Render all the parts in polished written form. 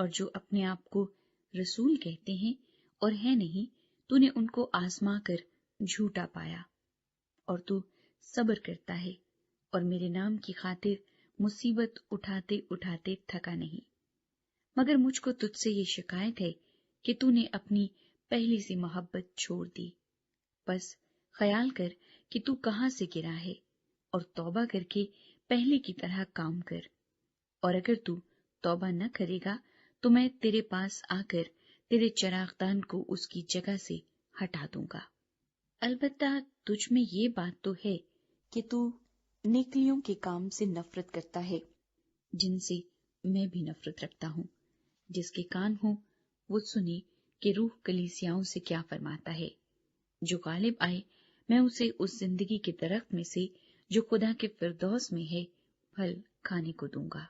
اور جو اپنے آپ کو رسول کہتے ہیں اور ہے نہیں، تو نے ان کو آزما کر جھوٹا پایا، اور تو صبر کرتا ہے اور میرے نام کی خاطر مصیبت اٹھاتے اٹھاتے تھکا نہیں۔ مگر مجھ کو تجھ سے یہ شکایت ہے کہ تو نے اپنی پہلی سی محبت چھوڑ دی۔ بس خیال کر کہ تو کہاں سے گرا ہے، اور توبہ کر کے پہلے کی طرح کام کر، اور اگر تو توبہ نہ کرے گا تو میں تیرے پاس آ کر تیرے چراغدان کو اس کی جگہ سے ہٹا دوں گا۔ البتہ تجھ میں یہ بات تو ہے کہ تو نیکیوں کے کام سے نفرت کرتا ہے، جن سے میں بھی نفرت رکھتا ہوں۔ جس کے کان ہوں وہ سنے کہ روح کلیسیاؤں سے کیا فرماتا ہے۔ جو غالب آئے میں اسے اس زندگی کے درخت میں سے جو خدا کے فردوس میں ہے پھل کھانے کو دوں گا۔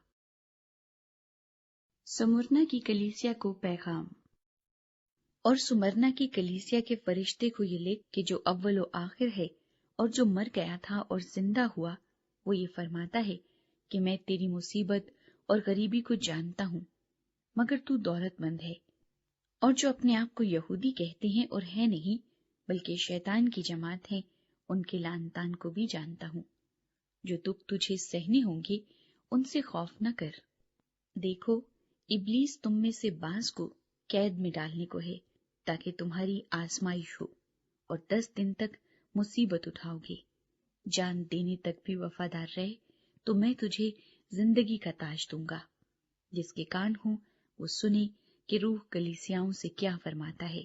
سمرنا کی کلیسیا کو پیغام۔ اور سمرنا کی کلیسیا کے فرشتے کو یہ لکھ کہ جو اول و آخر ہے اور جو مر گیا تھا اور زندہ ہوا، وہ یہ فرماتا ہے کہ میں تیری مصیبت اور غریبی کو جانتا ہوں، مگر تو دولت مند ہے، اور جو اپنے آپ کو یہودی کہتے ہیں اور ہے نہیں بلکہ شیطان کی جماعت ہیں، ان کے لعن طعن کو بھی جانتا ہوں۔ جو دکھ تجھے سہنے ہوں گے ان سے خوف نہ کر۔ دیکھو، ابلیس تم میں سے بعض کو قید میں ڈالنے کو ہے تاکہ تمہاری آزمائش ہو، اور 10 دن تک مصیبت اٹھاؤ گے۔ جان دینے تک بھی وفادار رہے تو میں تجھے زندگی کا تاج دوں گا۔ جس کے کان ہوں وہ سنے کہ روح کلیسیاؤں سے کیا فرماتا ہے۔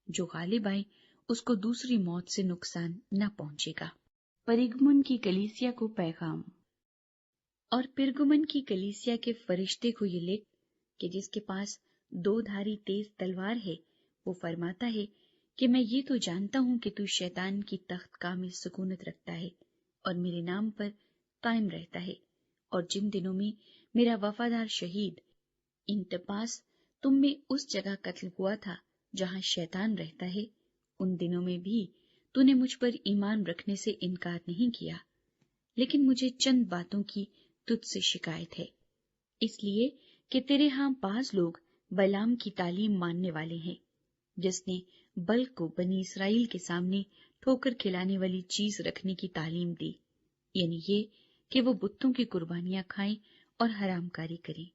جو غالب آئے اس کو دوسری موت سے نقصان نہ پہنچے گا۔ پرگمن کی کلیسیا کو پیغام۔ اور پرگمن کی کلیسیا کے فرشتے کو یہ لکھ کہ جس کے پاس 2 دھاری تیز تلوار ہے وہ فرماتا ہے کہ میں یہ تو جانتا ہوں کہ تو شیطان کی تخت کا میں سکونت رکھتا ہے اور میرے نام پر قائم رہتا ہے، اور جن دنوں میں میرا وفادار شہید انٹپاس تم میں اس جگہ قتل ہوا تھا جہاں شیطان رہتا ہے، ان دنوں میں بھی تو نے مجھ پر ایمان رکھنے سے انکار نہیں کیا۔ لیکن مجھے چند باتوں کی تجھ سے شکایت ہے، اس لیے کہ تیرے ہاں بعض لوگ بلعام کی تعلیم ماننے والے ہیں، جس نے بلق کو بنی اسرائیل کے سامنے ٹھوکر کھلانے والی چیز رکھنے کی تعلیم دی، یعنی یہ کہ وہ بتوں کی قربانیاں کھائیں اور حرام کاری کریں۔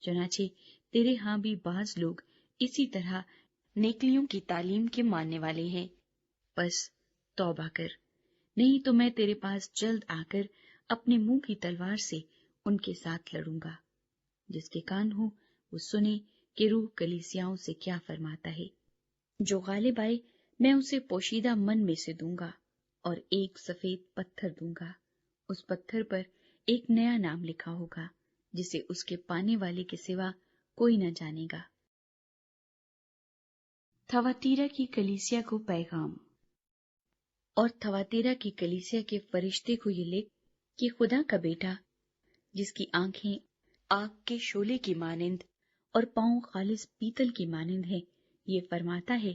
چنانچہ تیرے ہاں بھی بعض لوگ اسی طرح نیکیوں کی تعلیم کے ماننے والے ہیں۔ بس توبہ کر، نہیں تو میں تیرے پاس جلد آ کر اپنے منہ کی تلوار سے ان کے ساتھ لڑوں گا۔ جس کے کان ہوں وہ سنے کہ روح کلیسیاؤں سے کیا فرماتا ہے۔ جو غالب آئے میں اسے پوشیدہ من میں سے دوں گا اور ایک سفید پتھر دوں گا، اس پتھر پر ایک نیا نام لکھا ہوگا جسے اس کے پانے والے کے سوا کوئی نہ جانے گا۔ تھواتیرا کی کلیسیا کو پیغام۔ اور تھواتیرا کی کلیسیا کے فرشتے کو یہ لکھ کہ خدا کا بیٹا جس کی آنکھیں آگ کے شعلے کی مانند اور پاؤں خالص پیتل کی مانند ہیں، یہ فرماتا ہے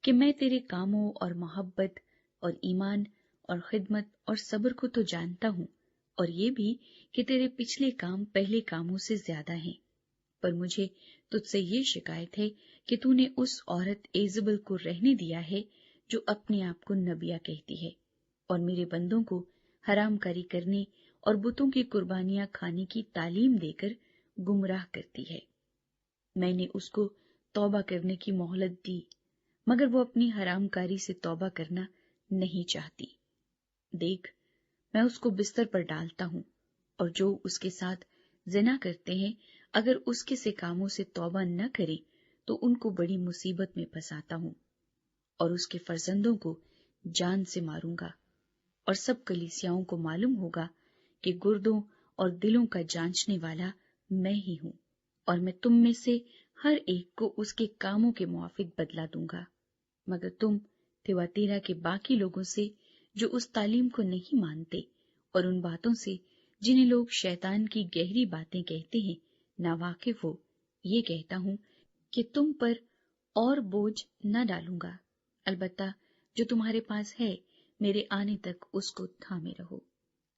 کہ میں تیرے کاموں اور محبت اور ایمان اور خدمت اور صبر کو تو جانتا ہوں، اور یہ بھی کہ تیرے پچھلے کام پہلے کاموں سے زیادہ ہیں، پر مجھے تجھ سے یہ شکایت ہے کہ تو نے اس عورت ایزبل کو رہنے دیا ہے جو اپنے آپ کو نبیہ کہتی ہے اور میرے بندوں کو حرام کاری کرنے اور بتوں کی قربانیاں کھانے کی تعلیم دے کر گمراہ کرتی ہے۔ میں نے اس کو توبہ کرنے کی مہلت دی، مگر وہ اپنی حرام کاری سے توبہ کرنا نہیں چاہتی۔ دیکھ، میں اس کو بستر پر ڈالتا ہوں، اور جو اس کے ساتھ زنا کرتے ہیں اگر اس کے سے کاموں سے توبہ نہ کرے تو ان کو بڑی مصیبت میں پھنساتا ہوں، اور اس کے فرزندوں کو جان سے ماروں گا، اور سب کلیسیاؤں کو معلوم ہوگا کہ گردوں اور دلوں کا جانچنے والا میں ہی ہوں، اور میں تم میں سے ہر ایک کو اس کے کاموں کے موافق بدلہ دوں گا۔ مگر تم تھواتیرا کے باقی لوگوں سے جو اس تعلیم کو نہیں مانتے اور ان باتوں سے جنہیں لوگ شیطان کی گہری باتیں کہتے ہیں ناواقف ہو، یہ کہتا ہوں کہ تم پر اور بوجھ نہ ڈالوں گا، البتہ جو تمہارے پاس ہے میرے آنے تک اس کو تھامے رہو۔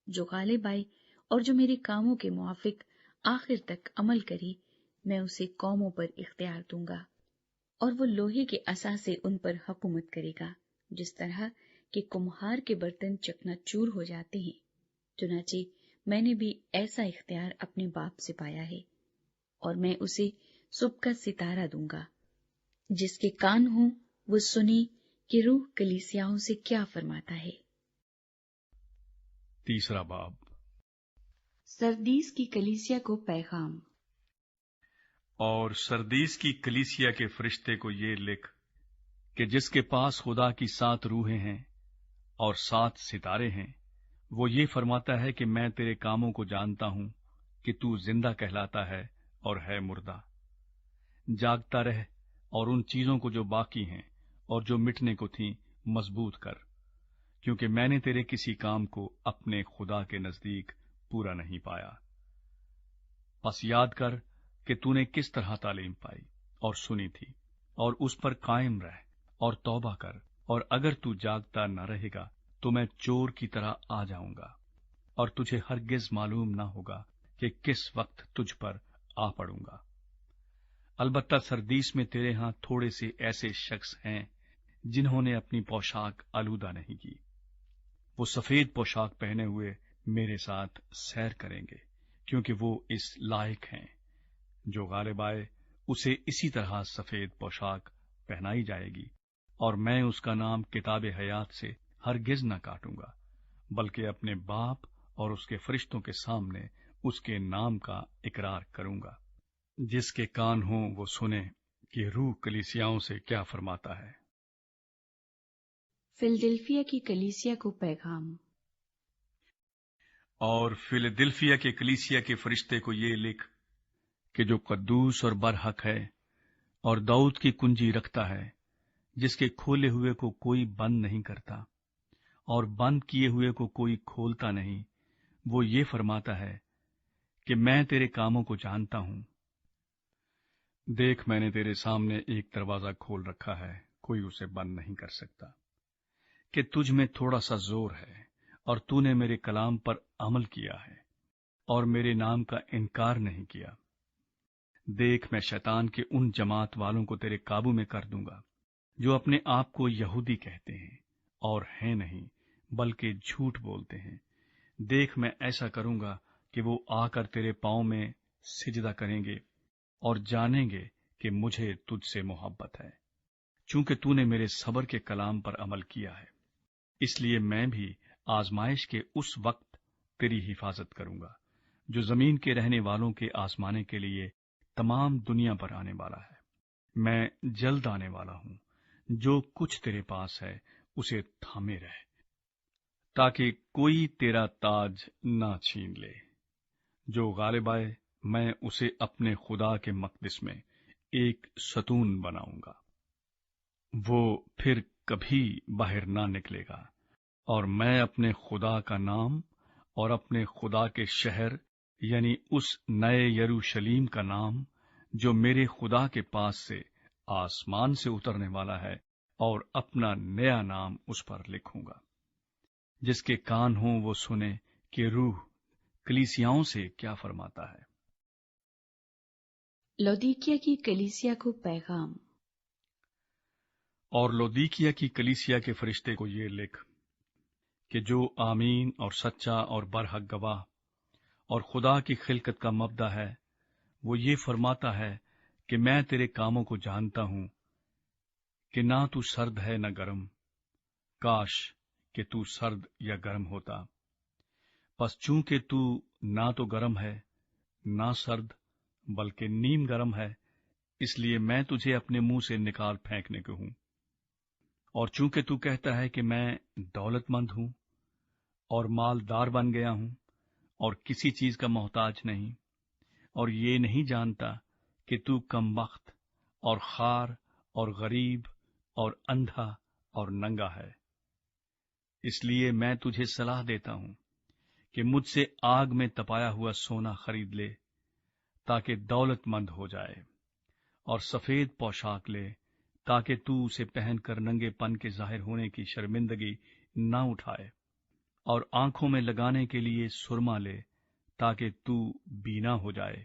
جو غالب آئے اور جو میرے کاموں کے موافق آخر تک عمل کرے، میں اسے قوموں پر اختیار دوں گا، اور وہ لوہے کے عصا سے ان پر حکومت کرے گا، جس طرح کہ کمہار کے برتن چکنا چور ہو جاتے ہیں۔ چنانچہ میں نے بھی ایسا اختیار اپنے باپ سے پایا ہے، اور میں اسے صبح کا ستارہ دوں گا۔ جس کے کان ہوں وہ سنی کہ روح کلیسیاؤں سے کیا فرماتا ہے۔ تیسرا باب۔ سردیس کی کلیسیا کو پیغام۔ اور سردیس کی کلیسیا کے فرشتے کو یہ لکھ کہ جس کے پاس خدا کی 7 روحیں ہیں اور 7 ستارے ہیں، وہ یہ فرماتا ہے کہ میں تیرے کاموں کو جانتا ہوں کہ تو زندہ کہلاتا ہے اور ہے مردہ۔ جاگتا رہ اور ان چیزوں کو جو باقی ہیں اور جو مٹنے کو تھیں مضبوط کر، کیونکہ میں نے تیرے کسی کام کو اپنے خدا کے نزدیک پورا نہیں پایا۔ پس یاد کر کہ تو نے کس طرح تعلیم پائی اور سنی تھی، اور اس پر قائم رہ اور توبہ کر، اور اگر تو جاگتا نہ رہے گا تو میں چور کی طرح آ جاؤں گا، اور تجھے ہرگز معلوم نہ ہوگا کہ کس وقت تجھ پر آ پڑوں گا۔ البتہ سردیس میں تیرے ہاں تھوڑے سے ایسے شخص ہیں جنہوں نے اپنی پوشاک آلودہ نہیں کی۔ وہ سفید پوشاک پہنے ہوئے میرے ساتھ سیر کریں گے، کیونکہ وہ اس لائق ہیں۔ جو غالب آئے اسے اسی طرح سفید پوشاک پہنائی جائے گی، اور میں اس کا نام کتاب حیات سے ہرگز نہ کاٹوں گا، بلکہ اپنے باپ اور اس کے فرشتوں کے سامنے اس کے نام کا اقرار کروں گا۔ جس کے کان ہوں وہ سنے کہ روح کلیسیاؤں سے کیا فرماتا ہے۔ فلدلفیا کی کلیسیا کو پیغام۔ اور فلدلفیا کے کلیسیا کے فرشتے کو یہ لکھ کہ جو قدوس اور برحق ہے اور داؤد کی کنجی رکھتا ہے، جس کے کھولے ہوئے کو کوئی بند نہیں کرتا اور بند کیے ہوئے کو کوئی کھولتا نہیں، وہ یہ فرماتا ہے کہ میں تیرے کاموں کو جانتا ہوں۔ دیکھ، میں نے تیرے سامنے ایک دروازہ کھول رکھا ہے، کوئی اسے بند نہیں کر سکتا، کہ تجھ میں تھوڑا سا زور ہے، اور تو نے میرے کلام پر عمل کیا ہے اور میرے نام کا انکار نہیں کیا۔ دیکھ، میں شیطان کے ان جماعت والوں کو تیرے قابو میں کر دوں گا جو اپنے آپ کو یہودی کہتے ہیں اور ہیں نہیں بلکہ جھوٹ بولتے ہیں۔ دیکھ، میں ایسا کروں گا کہ وہ آ کر تیرے پاؤں میں سجدہ کریں گے اور جانیں گے کہ مجھے تجھ سے محبت ہے، چونکہ تو نے میرے صبر کے کلام پر عمل کیا ہے۔ اس لیے میں بھی آزمائش کے اس وقت تیری حفاظت کروں گا جو زمین کے رہنے والوں کے آزمانے کے لیے تمام دنیا پر آنے والا ہے۔ میں جلد آنے والا ہوں۔ جو کچھ تیرے پاس ہے اسے تھامے رہ، تاکہ کوئی تیرا تاج نہ چھین لے۔ جو غالب آئے میں اسے اپنے خدا کے مقدس میں ایک ستون بناؤں گا، وہ پھر کبھی باہر نہ نکلے گا، اور میں اپنے خدا کا نام اور اپنے خدا کے شہر یعنی اس نئے یروشلیم کا نام جو میرے خدا کے پاس سے آسمان سے اترنے والا ہے، اور اپنا نیا نام اس پر لکھوں گا۔ جس کے کان ہوں وہ سنے کہ روح کلیسیاؤں سے کیا فرماتا ہے۔ لودیکیا کی کلیسیا کو پیغام۔ اور لودیکیا کی کلیسیا کے فرشتے کو یہ لکھ کہ جو آمین اور سچا اور برحق گواہ اور خدا کی خلقت کا مبدا ہے، وہ یہ فرماتا ہے کہ میں تیرے کاموں کو جانتا ہوں کہ نہ تو سرد ہے نہ گرم، کاش کہ تو سرد یا گرم ہوتا۔ پس چونکہ تو نہ تو گرم ہے نہ سرد بلکہ نیم گرم ہے، اس لیے میں تجھے اپنے منہ سے نکال پھینکنے کو ہوں۔ اور چونکہ تو کہتا ہے کہ میں دولت مند ہوں اور مالدار بن گیا ہوں اور کسی چیز کا محتاج نہیں، اور یہ نہیں جانتا کہ تو کم بخت اور خوار اور غریب اور اندھا اور ننگا ہے، اس لیے میں تجھے صلاح دیتا ہوں کہ مجھ سے آگ میں تپایا ہوا سونا خرید لے تاکہ دولت مند ہو جائے، اور سفید پوشاک لے تاکہ تو اسے پہن کر ننگے پن کے ظاہر ہونے کی شرمندگی نہ اٹھائے، اور آنکھوں میں لگانے کے لیے سرما لے تاکہ تو بینا ہو جائے۔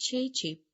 6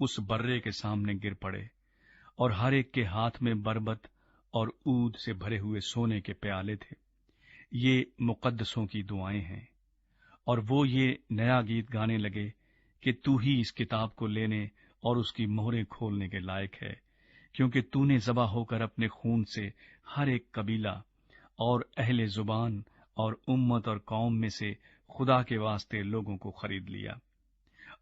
اس برے کے سامنے گر پڑے، اور ہر ایک کے ہاتھ میں بربط اور عود سے بھرے ہوئے سونے کے پیالے تھے۔ یہ مقدسوں کی دعائیں ہیں۔ اور وہ یہ نیا گیت گانے لگے کہ تو ہی اس کتاب کو لینے اور اس کی مہریں کھولنے کے لائق ہے، کیونکہ تو نے ذبح ہو کر اپنے خون سے ہر ایک قبیلہ اور اہل زبان اور امت اور قوم میں سے خدا کے واسطے لوگوں کو خرید لیا،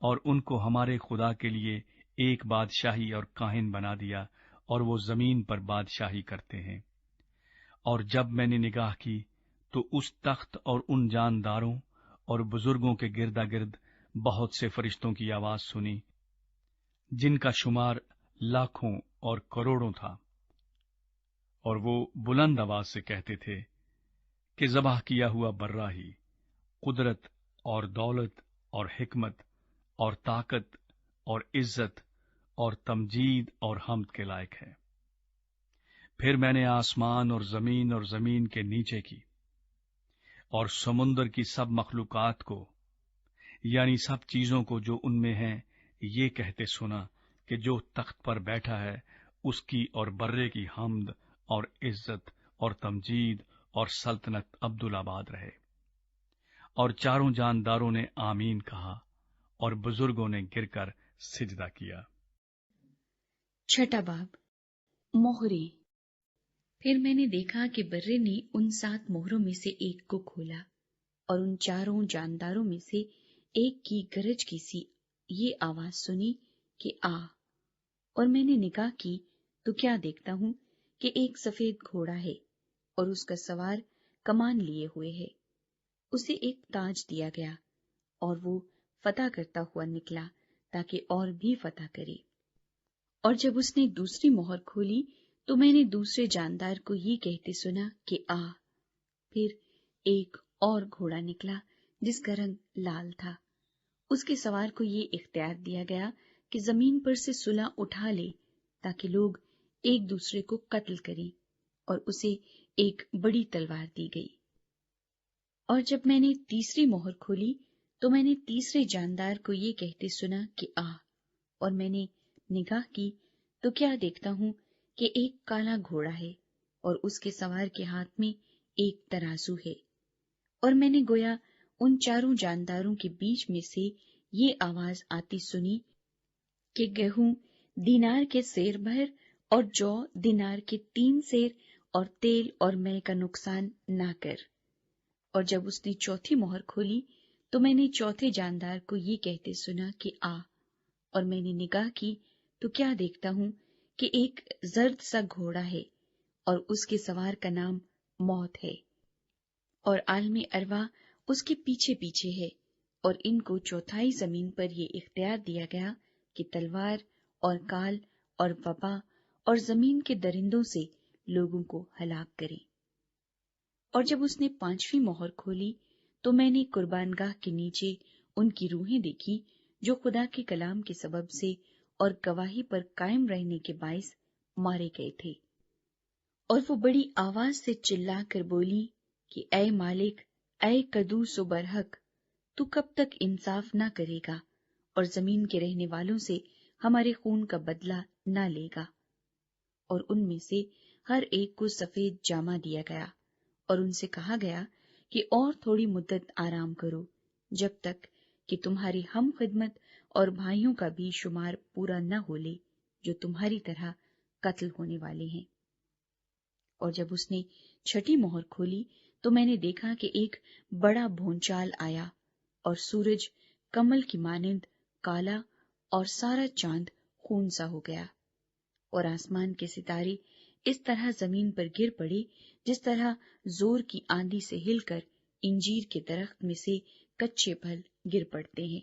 اور ان کو ہمارے خدا کے لیے ایک بادشاہی اور کاہن بنا دیا، اور وہ زمین پر بادشاہی کرتے ہیں۔ اور جب میں نے نگاہ کی تو اس تخت اور ان جانداروں اور بزرگوں کے گردا گرد بہت سے فرشتوں کی آواز سنی، جن کا شمار لاکھوں اور کروڑوں تھا، اور وہ بلند آواز سے کہتے تھے کہ ذبح کیا ہوا برا ہی قدرت اور دولت اور حکمت اور طاقت اور عزت اور تمجید اور حمد کے لائق ہے۔ پھر میں نے آسمان اور زمین کے نیچے کی اور سمندر کی سب مخلوقات کو، یعنی سب چیزوں کو جو ان میں ہیں، یہ کہتے سنا کہ جو تخت پر بیٹھا ہے اس کی اور برے کی حمد اور عزت اور تمجید اور سلطنت عبدالآباد رہے۔ اور چاروں جانداروں نے آمین کہا، اور بزرگوں نے گر کر سجدہ کیا۔ چھٹا باب، مہریں۔ پھر میں نے دیکھا کہ برے نے ان 7 مہروں میں سے ایک کو کھولا، اور ان چاروں جانداروں میں سے ایک کی گرج کی سی یہ آواز سنی کہ آ۔ اور میں نے نگاہ کی تو کیا دیکھتا ہوں کہ ایک سفید گھوڑا ہے، اور اس کا سوار کمان لیے ہوئے ہے۔ اسے ایک تاج دیا گیا، اور وہ فتح کرتا ہوا نکلا تاکہ اور بھی فتح کرے۔ اور جب اس نے دوسری مہر کھولی تو میں نے دوسرے جاندار کو یہ کہتے سنا کہ آ۔ پھر ایک اور گھوڑا نکلا جس کا رنگ لال تھا۔ اس کے سوار کو یہ اختیار دیا گیا کہ زمین پر سے صلہ اٹھا لے تاکہ لوگ ایک دوسرے کو قتل کریں، اور اسے ایک بڑی تلوار دی گئی۔ اور جب میں نے تیسری مہر کھولی تو میں نے تیسرے جاندار کو یہ کہتے سنا کہ آ۔ اور میں نے نگاہ کی تو کیا دیکھتا ہوں کہ ایک کالا گھوڑا ہے، اور اس کے سوار کے ہاتھ میں ایک ترازو ہے۔ اور میں نے گویا ان چاروں جانداروں کے بیچ میں سے یہ آواز آتی سنی کہ گیہوں دینار کے سیر بھر، اور جو دینار کے 3 سیر، اور تیل اور مے کا نقصان نہ کر۔ اور جب اس نے چوتھی مہر کھولی تو میں نے چوتھے جاندار کو یہ کہتے سنا کہ آ۔ اور میں نے نگاہ کی تو کیا دیکھتا ہوں کہ ایک زرد سا گھوڑا ہے، اور اس کے سوار کا نام موت ہے، اور عالم ارواح اس کے پیچھے پیچھے ہے۔ اور ان کو چوتھائی زمین پر یہ اختیار دیا گیا کہ تلوار اور کال اور وبا اور زمین کے درندوں سے لوگوں کو ہلاک کریں۔ اور جب اس نے 5ویں مہر کھولی تو میں نے قربان گاہ کے نیچے ان کی روحیں دیکھی جو خدا کے کلام کے سبب سے اور گواہی پر قائم رہنے کے باعث مارے گئے تھے۔ اور وہ بڑی آواز سے چلا کر بولی کہ اے مالک، اے قدوس و برحق، تو کب تک انصاف نہ کرے گا اور زمین کے رہنے والوں سے ہمارے خون کا بدلہ نہ لے گا؟ اور ان میں سے ہر ایک کو سفید جامہ دیا گیا، اور ان سے کہا گیا کہ اور تھوڑی مدت آرام کرو، جب تک کہ تمہاری ہم خدمت اور بھائیوں کا بھی شمار پورا نہ ہو لے جو تمہاری طرح قتل ہونے والے ہیں۔ اور جب اس نے 6ٹھی مہر کھولی تو میں نے دیکھا کہ ایک بڑا بھونچال آیا، اور سورج کمل کی مانند کالا، اور سارا چاند خون سا ہو گیا، اور آسمان کے ستارے اس طرح زمین پر گر پڑے جس طرح زور کی آندھی سے ہل کر انجیر کے درخت میں سے کچے پھل گر پڑتے ہیں،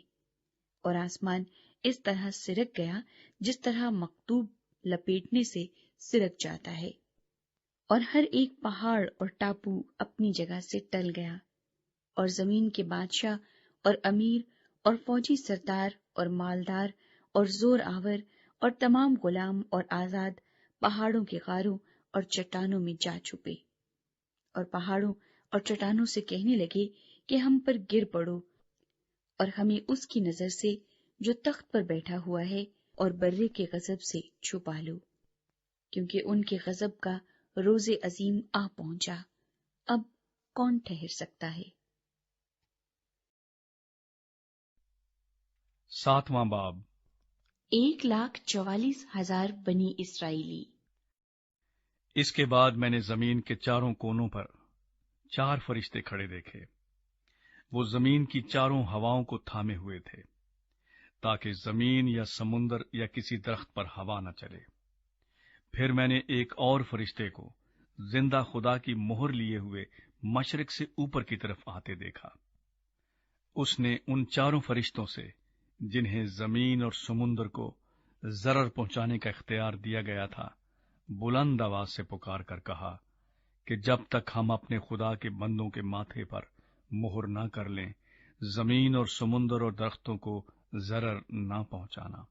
اور آسمان اس طرح سرک گیا جس طرح مکتوب لپیٹنے سے سرک جاتا ہے، اور ہر ایک پہاڑ اور ٹاپو اپنی جگہ سے ٹل گیا، اور زمین کے بادشاہ اور امیر اور فوجی سردار اور مالدار اور زور آور اور تمام غلام اور آزاد پہاڑوں کے غاروں اور چٹانوں میں جا چھپے، اور پہاڑوں اور چٹانوں سے کہنے لگے کہ ہم پر گر پڑو، اور ہمیں اس کی نظر سے جو تخت پر بیٹھا ہوا ہے اور برے کے غضب سے چھپا لو، کیونکہ ان کے غضب کا روز عظیم آ پہنچا، اب کون ٹھہر سکتا ہے؟ 7واں باب۔ 1,44,000 بنی اسرائیلی۔ اس کے بعد میں نے زمین کے چاروں کونوں پر 4 فرشتے کھڑے دیکھے۔ وہ زمین کی چاروں ہواؤں کو تھامے ہوئے تھے، تاکہ زمین یا سمندر یا کسی درخت پر ہوا نہ چلے۔ پھر میں نے ایک اور فرشتے کو زندہ خدا کی مہر لیے ہوئے مشرق سے اوپر کی طرف آتے دیکھا۔ اس نے ان چاروں فرشتوں سے، جنہیں زمین اور سمندر کو ضرر پہنچانے کا اختیار دیا گیا تھا، بلند آواز سے پکار کر کہا کہ جب تک ہم اپنے خدا کے بندوں کے ماتھے پر مہر نہ کر لیں، زمین اور سمندر اور درختوں کو ضرر نہ پہنچانا۔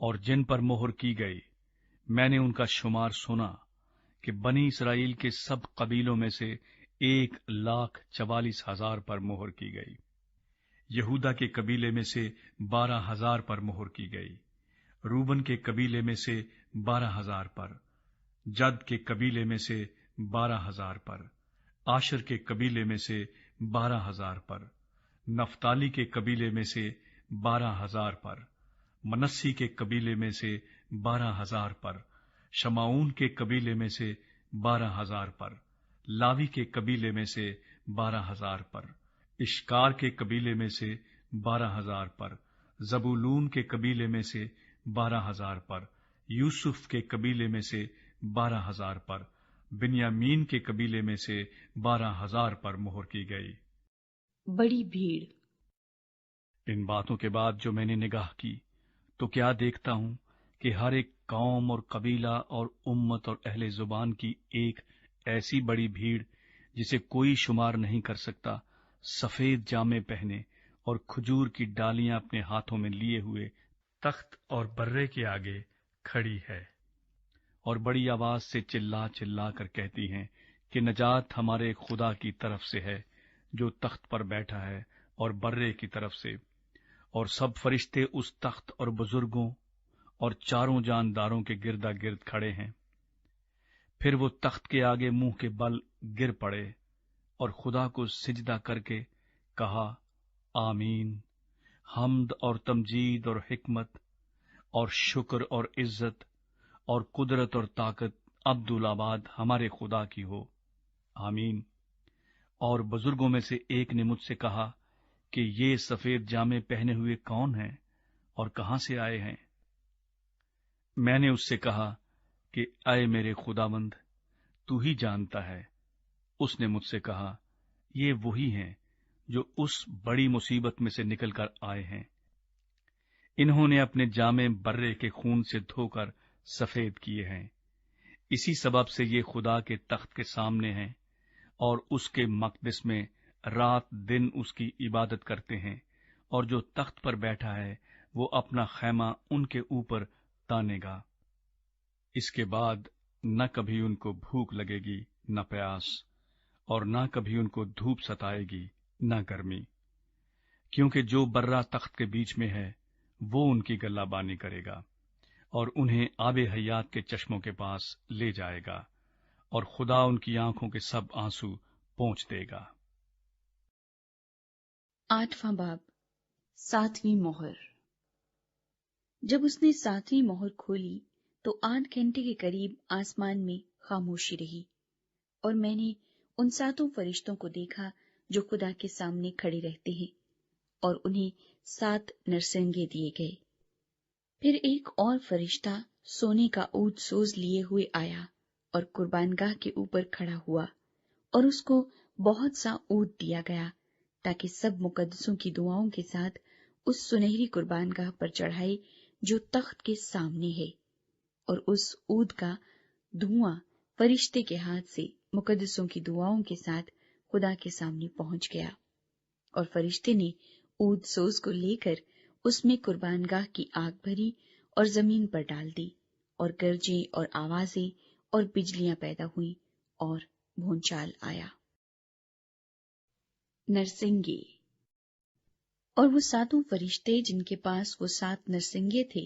اور جن پر مہر کی گئی، میں نے ان کا شمار سنا کہ بنی اسرائیل کے سب قبیلوں میں سے 1,44,000 پر مہر کی گئی۔ یہودا کے قبیلے میں سے 12,000 پر مہر کی گئی، روبن کے قبیلے میں سے 12,000 پر، جد کے قبیلے میں سے 12,000 پر، آشر کے قبیلے میں سے 12,000 پر، نفتالی کے قبیلے میں سے 12,000 پر، منسی کے قبیلے میں سے 12,000 پر، شمعون کے قبیلے میں سے 12,000 پر، لاوی کے قبیلے میں سے 12,000 پر، اشکار کے قبیلے میں سے 12,000 پر، زبولون کے قبیلے میں سے 12,000 پر، یوسف کے قبیلے میں سے 12,000 پر، بنیامین کے قبیلے میں سے 12,000 پر مہر کی گئی۔ بڑی بھیڑ۔ ان باتوں کے بعد جو میں نے نگاہ کی تو کیا دیکھتا ہوں کہ ہر ایک قوم اور قبیلہ اور امت اور اہل زبان کی ایک ایسی بڑی بھیڑ جسے کوئی شمار نہیں کر سکتا، سفید جامے پہنے اور کھجور کی ڈالیاں اپنے ہاتھوں میں لیے ہوئے تخت اور برے کے آگے کھڑی ہے، اور بڑی آواز سے چلا چلا کر کہتی ہیں کہ نجات ہمارے خدا کی طرف سے ہے جو تخت پر بیٹھا ہے، اور برے کی طرف سے۔ اور سب فرشتے اس تخت اور بزرگوں اور چاروں جانداروں کے گردا گرد کھڑے ہیں۔ پھر وہ تخت کے آگے منہ کے بل گر پڑے اور خدا کو سجدہ کر کے کہا، آمین، حمد اور تمجید اور حکمت اور شکر اور عزت اور قدرت اور طاقت عبدالآباد ہمارے خدا کی ہو، آمین۔ اور بزرگوں میں سے ایک نے مجھ سے کہا کہ یہ سفید جامے پہنے ہوئے کون ہیں اور کہاں سے آئے ہیں؟ میں نے اس سے کہا کہ اے میرے خداوند، تو ہی جانتا ہے۔ اس نے مجھ سے کہا، یہ وہی ہیں جو اس بڑی مصیبت میں سے نکل کر آئے ہیں۔ انہوں نے اپنے جامے برے کے خون سے دھو کر سفید کیے ہیں۔ اسی سبب سے یہ خدا کے تخت کے سامنے ہیں اور اس کے مقدس میں رات دن اس کی عبادت کرتے ہیں، اور جو تخت پر بیٹھا ہے وہ اپنا خیمہ ان کے اوپر تانے گا۔ اس کے بعد نہ کبھی ان کو بھوک لگے گی نہ پیاس، اور نہ کبھی ان کو دھوپ ستائے گی نہ گرمی، کیونکہ جو برہ تخت کے بیچ میں ہے وہ ان کی گلہ بانی کرے گا اور انہیں آب حیات کے چشموں کے پاس لے جائے گا، اور خدا ان کی آنکھوں کے سب آنسو پونچھ دے گا۔ 8واں باب۔ 7ویں مہر۔ جب اس نے 7ویں مہر کھولی تو 8 گھنٹے کے قریب آسمان میں خاموشی رہی، اور میں نے ان 7 فرشتوں کو دیکھا جو خدا کے سامنے کھڑے رہتے ہیں، اور انہیں 7 نرسنگے دیے گئے۔ پھر ایک اور فرشتہ سونے کا عود سوز لیے ہوئے آیا اور قربان گاہ کے اوپر کھڑا ہوا، اور اس کو بہت سا عود دیا گیا تاکہ سب مقدسوں کی دعاؤں کے ساتھ اس سنہری قربان گاہ پر چڑھائے جو تخت کے سامنے ہے، اور اس عود کا دھواں فرشتے کے ہاتھ سے مقدسوں کی دعاؤں کے ساتھ خدا کے سامنے پہنچ گیا، اور فرشتے نے عود سوز کو لے کر اس میں قربان گاہ کی آگ بھری اور زمین پر ڈال دی، اور گرجیں اور آوازیں اور بجلیاں پیدا ہوئیں اور بھونچال آیا۔ نرسنگے۔ اور وہ 7 فرشتے جن کے پاس وہ 7 نرسنگے تھے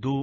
2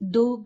2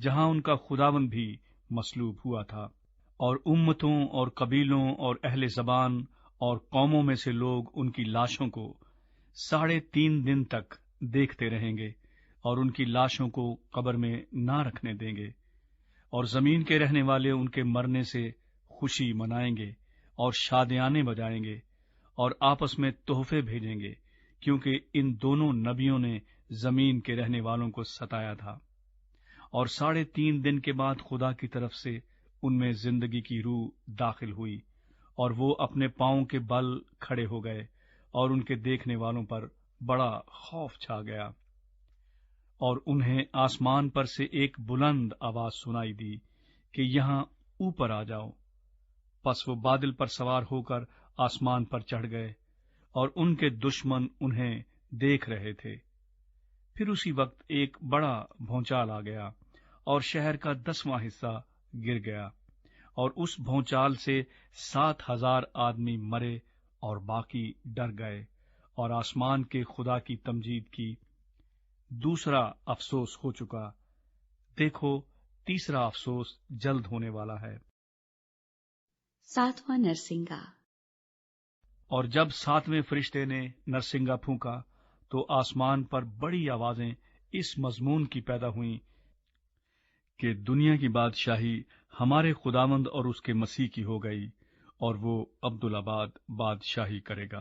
جہاں ان کا خداوند بھی مصلوب ہوا تھا، اور امتوں اور قبیلوں اور اہل زبان اور قوموں میں سے لوگ ان کی لاشوں کو 3.5 دن تک دیکھتے رہیں گے اور ان کی لاشوں کو قبر میں نہ رکھنے دیں گے، اور زمین کے رہنے والے ان کے مرنے سے خوشی منائیں گے اور شادیانے بجائیں گے اور آپس میں تحفے بھیجیں گے، کیونکہ ان دونوں نبیوں نے زمین کے رہنے والوں کو ستایا تھا۔ اور 3.5 دن کے بعد خدا کی طرف سے ان میں زندگی کی روح داخل ہوئی، اور وہ اپنے پاؤں کے بل کھڑے ہو گئے، اور ان کے دیکھنے والوں پر بڑا خوف چھا گیا، اور انہیں آسمان پر سے ایک بلند آواز سنائی دی کہ یہاں اوپر آ جاؤ۔ پس وہ بادل پر سوار ہو کر آسمان پر چڑھ گئے، اور ان کے دشمن انہیں دیکھ رہے تھے۔ پھر اسی وقت ایک بڑا بھونچال آ گیا، اور شہر کا 10واں حصہ گر گیا، اور اس بھونچال سے 7,000 آدمی مرے اور باقی ڈر گئے، اور آسمان کے خدا کی تمجید کی۔ دوسرا افسوس ہو چکا، دیکھو تیسرا افسوس جلد ہونے والا ہے۔ 7واں نرسنگا۔ اور جب 7ویں فرشتے نے نرسنگا پھونکا تو آسمان پر بڑی آوازیں اس مضمون کی پیدا ہوئیں کہ دنیا کی بادشاہی ہمارے خداوند اور اس کے مسیح کی ہو گئی، اور وہ عبدالآباد بادشاہی کرے گا۔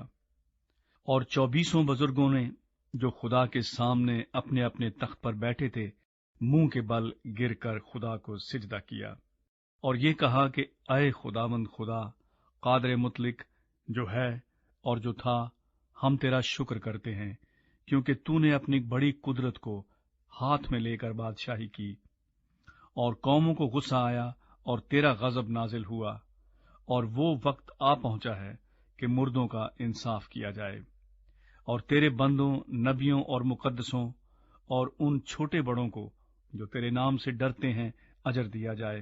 اور 24 بزرگوں نے جو خدا کے سامنے اپنے اپنے تخت پر بیٹھے تھے، منہ کے بل گر کر خدا کو سجدہ کیا، اور یہ کہا کہ اے خداوند خدا، قادر مطلق، جو ہے اور جو تھا، ہم تیرا شکر کرتے ہیں، کیونکہ تو نے اپنی بڑی قدرت کو ہاتھ میں لے کر بادشاہی کی، اور قوموں کو غصہ آیا اور تیرا غضب نازل ہوا، اور وہ وقت آ پہنچا ہے کہ مردوں کا انصاف کیا جائے، اور تیرے بندوں، نبیوں اور مقدسوں اور ان چھوٹے بڑوں کو جو تیرے نام سے ڈرتے ہیں اجر دیا جائے،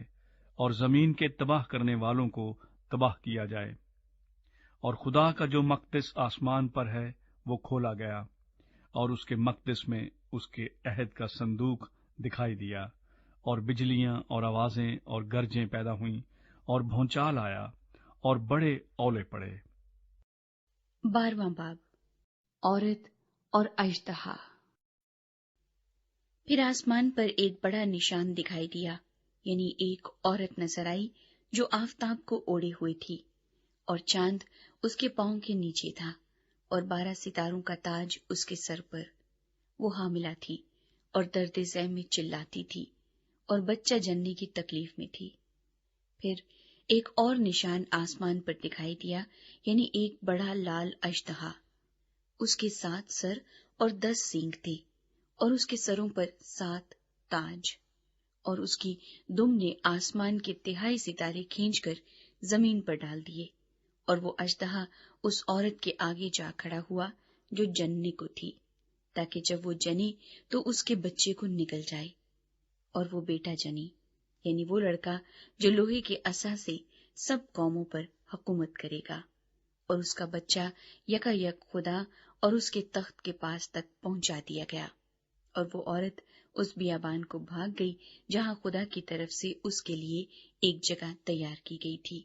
اور زمین کے تباہ کرنے والوں کو تباہ کیا جائے۔ اور خدا کا جو مقدس آسمان پر ہے وہ کھولا گیا، اور اس کے مقدس میں اس کے عہد کا صندوق دکھائی دیا، اور بجلیاں اور آوازیں اور گرجیں پیدا ہوئیں، اور بھونچال آیا، اور بڑے اولے پڑے۔ 12واں باب، عورت اور اژدہا۔ پھر آسمان پر ایک بڑا نشان دکھائی دیا، یعنی ایک عورت نظر آئی جو آفتاب کو اوڑے ہوئی تھی، اور چاند اس کے پاؤں کے نیچے تھا، اور 12 ستاروں کا تاج اس کے سر پر۔ وہ حاملہ تھی اور درد ذہ میں چلاتی تھی، اور بچہ جننے کی تکلیف میں تھی۔ پھر ایک اور نشان آسمان پر دکھائی دیا، یعنی ایک بڑا لال اژدہا۔ اس کے 7 سر اور 10 سینگ تھے، اور اس کے سروں پر 7 تاج، اور اس کی دم نے آسمان کے 3 ستارے کھینچ کر زمین پر ڈال دیے، اور وہ اژدہا اس عورت کے آگے جا کھڑا ہوا جو جننے کو تھی، تاکہ جب وہ جنے تو اس کے بچے کو نگل جائے، اور وہ بیٹا جنی، یعنی وہ لڑکا جو لوہے کے عصا سے سب قوموں پر حکومت کرے گا، اور اس کا بچہ یکا یک خدا اور اس کے تخت کے پاس تک پہنچا دیا گیا۔ اور وہ عورت اس بیابان کو بھاگ گئی جہاں خدا کی طرف سے اس کے لیے ایک جگہ تیار کی گئی تھی،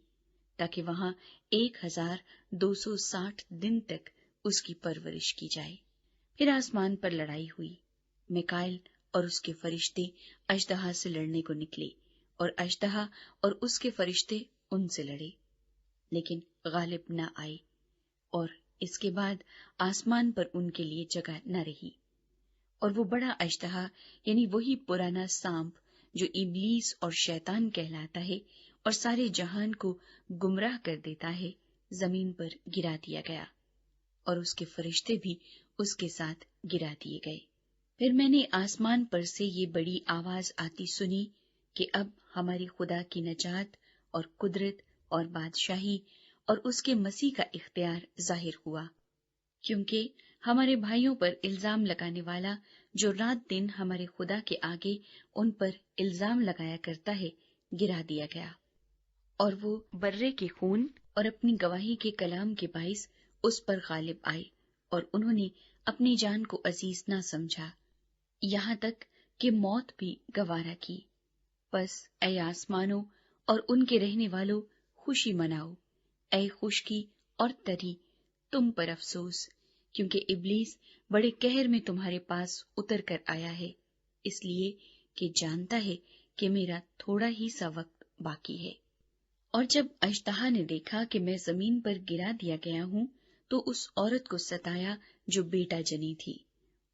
تاکہ وہاں 1260 دن تک اس کی پرورش کی جائے۔ پھر آسمان پر لڑائی ہوئی، میکائیل اور اس کے فرشتے اژدہا سے لڑنے کو نکلے، اور اژدہا اور اس کے فرشتے ان سے لڑے، لیکن غالب نہ آئے، اور اس کے بعد آسمان پر ان کے لیے جگہ نہ رہی۔ اور وہ بڑا اژدہا، یعنی وہی پرانا سانپ جو ابلیس اور شیطان کہلاتا ہے اور سارے جہان کو گمراہ کر دیتا ہے، زمین پر گرا دیا گیا، اور اس کے فرشتے بھی اس کے ساتھ گرا دیے گئے۔ پھر میں نے آسمان پر سے یہ بڑی آواز آتی سنی کہ اب ہمارے خدا کی نجات اور قدرت اور بادشاہی اور اس کے مسیح کا اختیار ظاہر ہوا، کیونکہ ہمارے بھائیوں پر الزام لگانے والا جو رات دن ہمارے خدا کے آگے ان پر الزام لگایا کرتا ہے، گرا دیا گیا، اور وہ برے کے خون اور اپنی گواہی کے کلام کے باعث اس پر غالب آئے، اور انہوں نے اپنی جان کو عزیز نہ سمجھا، یہاں تک کہ موت بھی گوارا کی، پس اے آسمانوں اور ان کے رہنے والوں خوشی مناؤ، اے خشکی اور تری تم پر افسوس، کیونکہ ابلیس بڑے قہر میں تمہارے پاس اتر کر آیا ہے، اس لیے کہ جانتا ہے کہ میرا تھوڑا ہی سا وقت باقی ہے۔ اور جب اشتہا نے دیکھا کہ میں زمین پر گرا دیا گیا ہوں تو اس عورت کو ستایا جو بیٹا جنی تھی،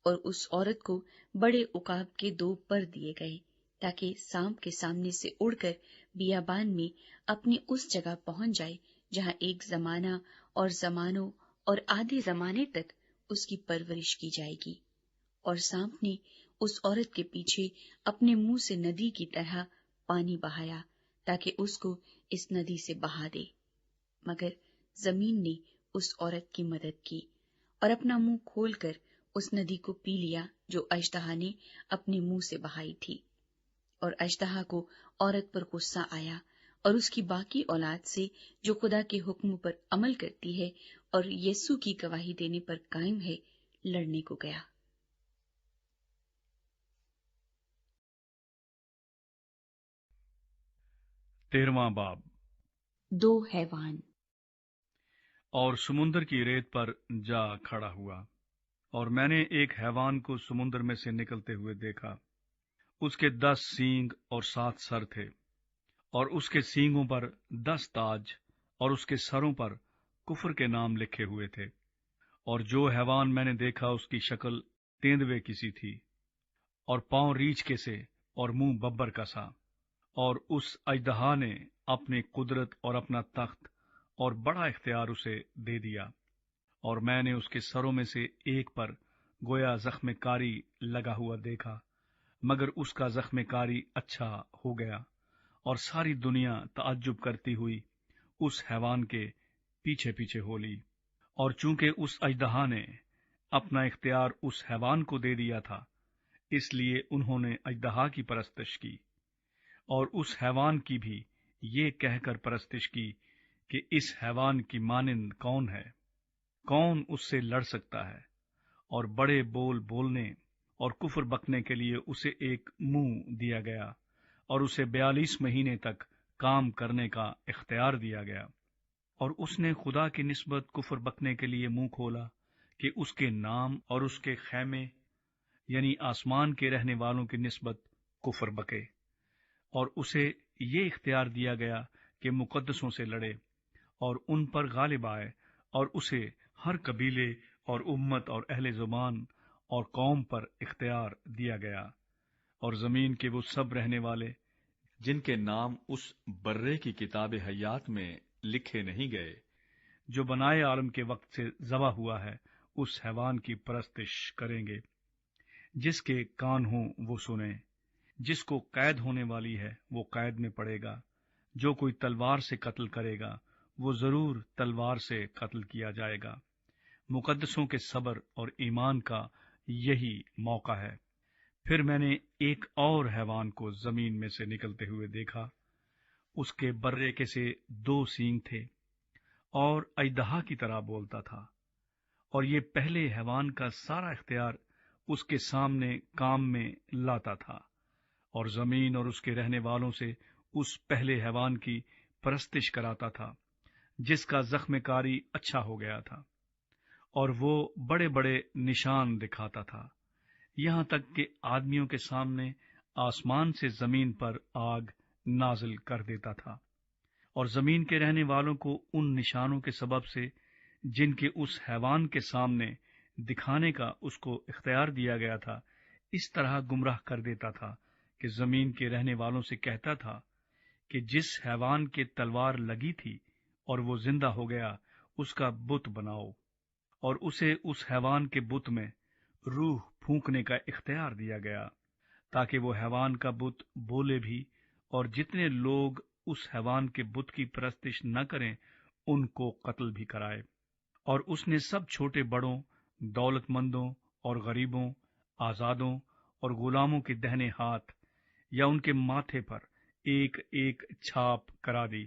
اور اس عورت کو بڑے عقاب کے 2 پر دیے گئے تاکہ سانپ کے سامنے سے اڑ کر بیابان میں اپنی اس جگہ پہنچ جائے جہاں ایک زمانہ اور زمانوں اور آدھے زمانے تک اس کی پرورش کی جائے گی۔ اور سانپ نے اس عورت کے پیچھے اپنے منہ سے ندی کی طرح پانی بہایا تاکہ اس کو اس ندی سے بہا دے، مگر زمین نے اس عورت کی مدد کی اور اپنا منہ کھول کر اس ندی کو پی لیا جو اژدہا نے اپنے منہ سے بہائی تھی۔ اور اژدہا کو عورت پر غصہ آیا اور اس کی باقی اولاد سے جو خدا کے حکم پر عمل کرتی ہے اور یسوع کی گواہی دینے پر قائم ہے لڑنے کو گیا۔ 13واں باب۔ 2 حیوان۔ اور سمندر کی ریت پر جا کھڑا ہوا، اور میں نے ایک حیوان کو سمندر میں سے نکلتے ہوئے دیکھا، اس کے 10 سینگ اور 7 سر تھے، اور اس کے سینگوں پر 10 تاج، اور اس کے سروں پر کفر کے نام لکھے ہوئے تھے۔ اور جو حیوان میں نے دیکھا اس کی شکل تیندوے کی سی تھی، اور پاؤں ریچھ کے سے، اور منہ ببر کا سا۔ اور اس اژدہا نے اپنی قدرت اور اپنا تخت اور بڑا اختیار اسے دے دیا، اور میں نے اس کے سروں میں سے ایک پر گویا زخم کاری لگا ہوا دیکھا، مگر اس کا زخم کاری اچھا ہو گیا، اور ساری دنیا تعجب کرتی ہوئی اس حیوان کے پیچھے پیچھے ہو لی۔ اور چونکہ اس اژدہا نے اپنا اختیار اس حیوان کو دے دیا تھا، اس لیے انہوں نے اژدہا کی پرستش کی، اور اس حیوان کی بھی یہ کہہ کر پرستش کی کہ اس حیوان کی مانند کون ہے، کون اس سے لڑ سکتا ہے؟ اور بڑے بول بولنے اور کفر بکنے کے لیے اسے ایک منہ دیا گیا، اور اسے 42 مہینے تک کام کرنے کا اختیار دیا گیا۔ اور اس نے خدا کی نسبت کفر بکنے کے لیے منہ کھولا کہ اس کے نام اور اس کے خیمے یعنی آسمان کے رہنے والوں کی نسبت کفر بکے، اور اسے یہ اختیار دیا گیا کہ مقدسوں سے لڑے اور ان پر غالب آئے، اور اسے ہر قبیلے اور امت اور اہل زبان اور قوم پر اختیار دیا گیا۔ اور زمین کے وہ سب رہنے والے جن کے نام اس برے کی کتاب حیات میں لکھے نہیں گئے، جو بنائے عالم کے وقت سے ذبح ہوا ہے، اس حیوان کی پرستش کریں گے۔ جس کے کان ہوں وہ سنیں۔ جس کو قید ہونے والی ہے وہ قید میں پڑے گا۔ جو کوئی تلوار سے قتل کرے گا وہ ضرور تلوار سے قتل کیا جائے گا۔ مقدسوں کے صبر اور ایمان کا یہی موقع ہے۔ پھر میں نے ایک اور حیوان کو زمین میں سے نکلتے ہوئے دیکھا۔ اس کے برے کے سے 2 سینگ تھے، اور اژدہا کی طرح بولتا تھا، اور یہ پہلے حیوان کا سارا اختیار اس کے سامنے کام میں لاتا تھا، اور زمین اور اس کے رہنے والوں سے اس پہلے حیوان کی پرستش کراتا تھا جس کا زخم کاری اچھا ہو گیا تھا، اور وہ بڑے بڑے نشان دکھاتا تھا، یہاں تک کہ آدمیوں کے سامنے آسمان سے زمین پر آگ نازل کر دیتا تھا، اور زمین کے رہنے والوں کو ان نشانوں کے سبب سے جن کے اس حیوان کے سامنے دکھانے کا اس کو اختیار دیا گیا تھا، اس طرح گمراہ کر دیتا تھا کہ زمین کے رہنے والوں سے کہتا تھا کہ جس حیوان کے تلوار لگی تھی اور وہ زندہ ہو گیا، اس کا بت بناؤ، اور اسے اس حیوان کے بت میں روح پھونکنے کا اختیار دیا گیا، تاکہ وہ حیوان کا بت بولے بھی، اور جتنے لوگ اس حیوان کے بت کی پرستش نہ کریں ان کو قتل بھی کرائے۔ اور اس نے سب چھوٹے بڑوں، دولت مندوں اور غریبوں، آزادوں اور غلاموں کے دہنے ہاتھ یا ان کے ماتھے پر ایک ایک چھاپ کرا دی،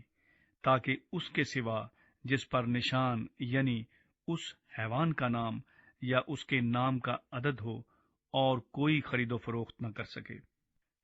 تاکہ اس کے سوا جس پر نشان یعنی اس حیوان کا نام یا اس کے نام کا عدد ہو اور کوئی خرید و فروخت نہ کر سکے۔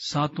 7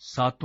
7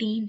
3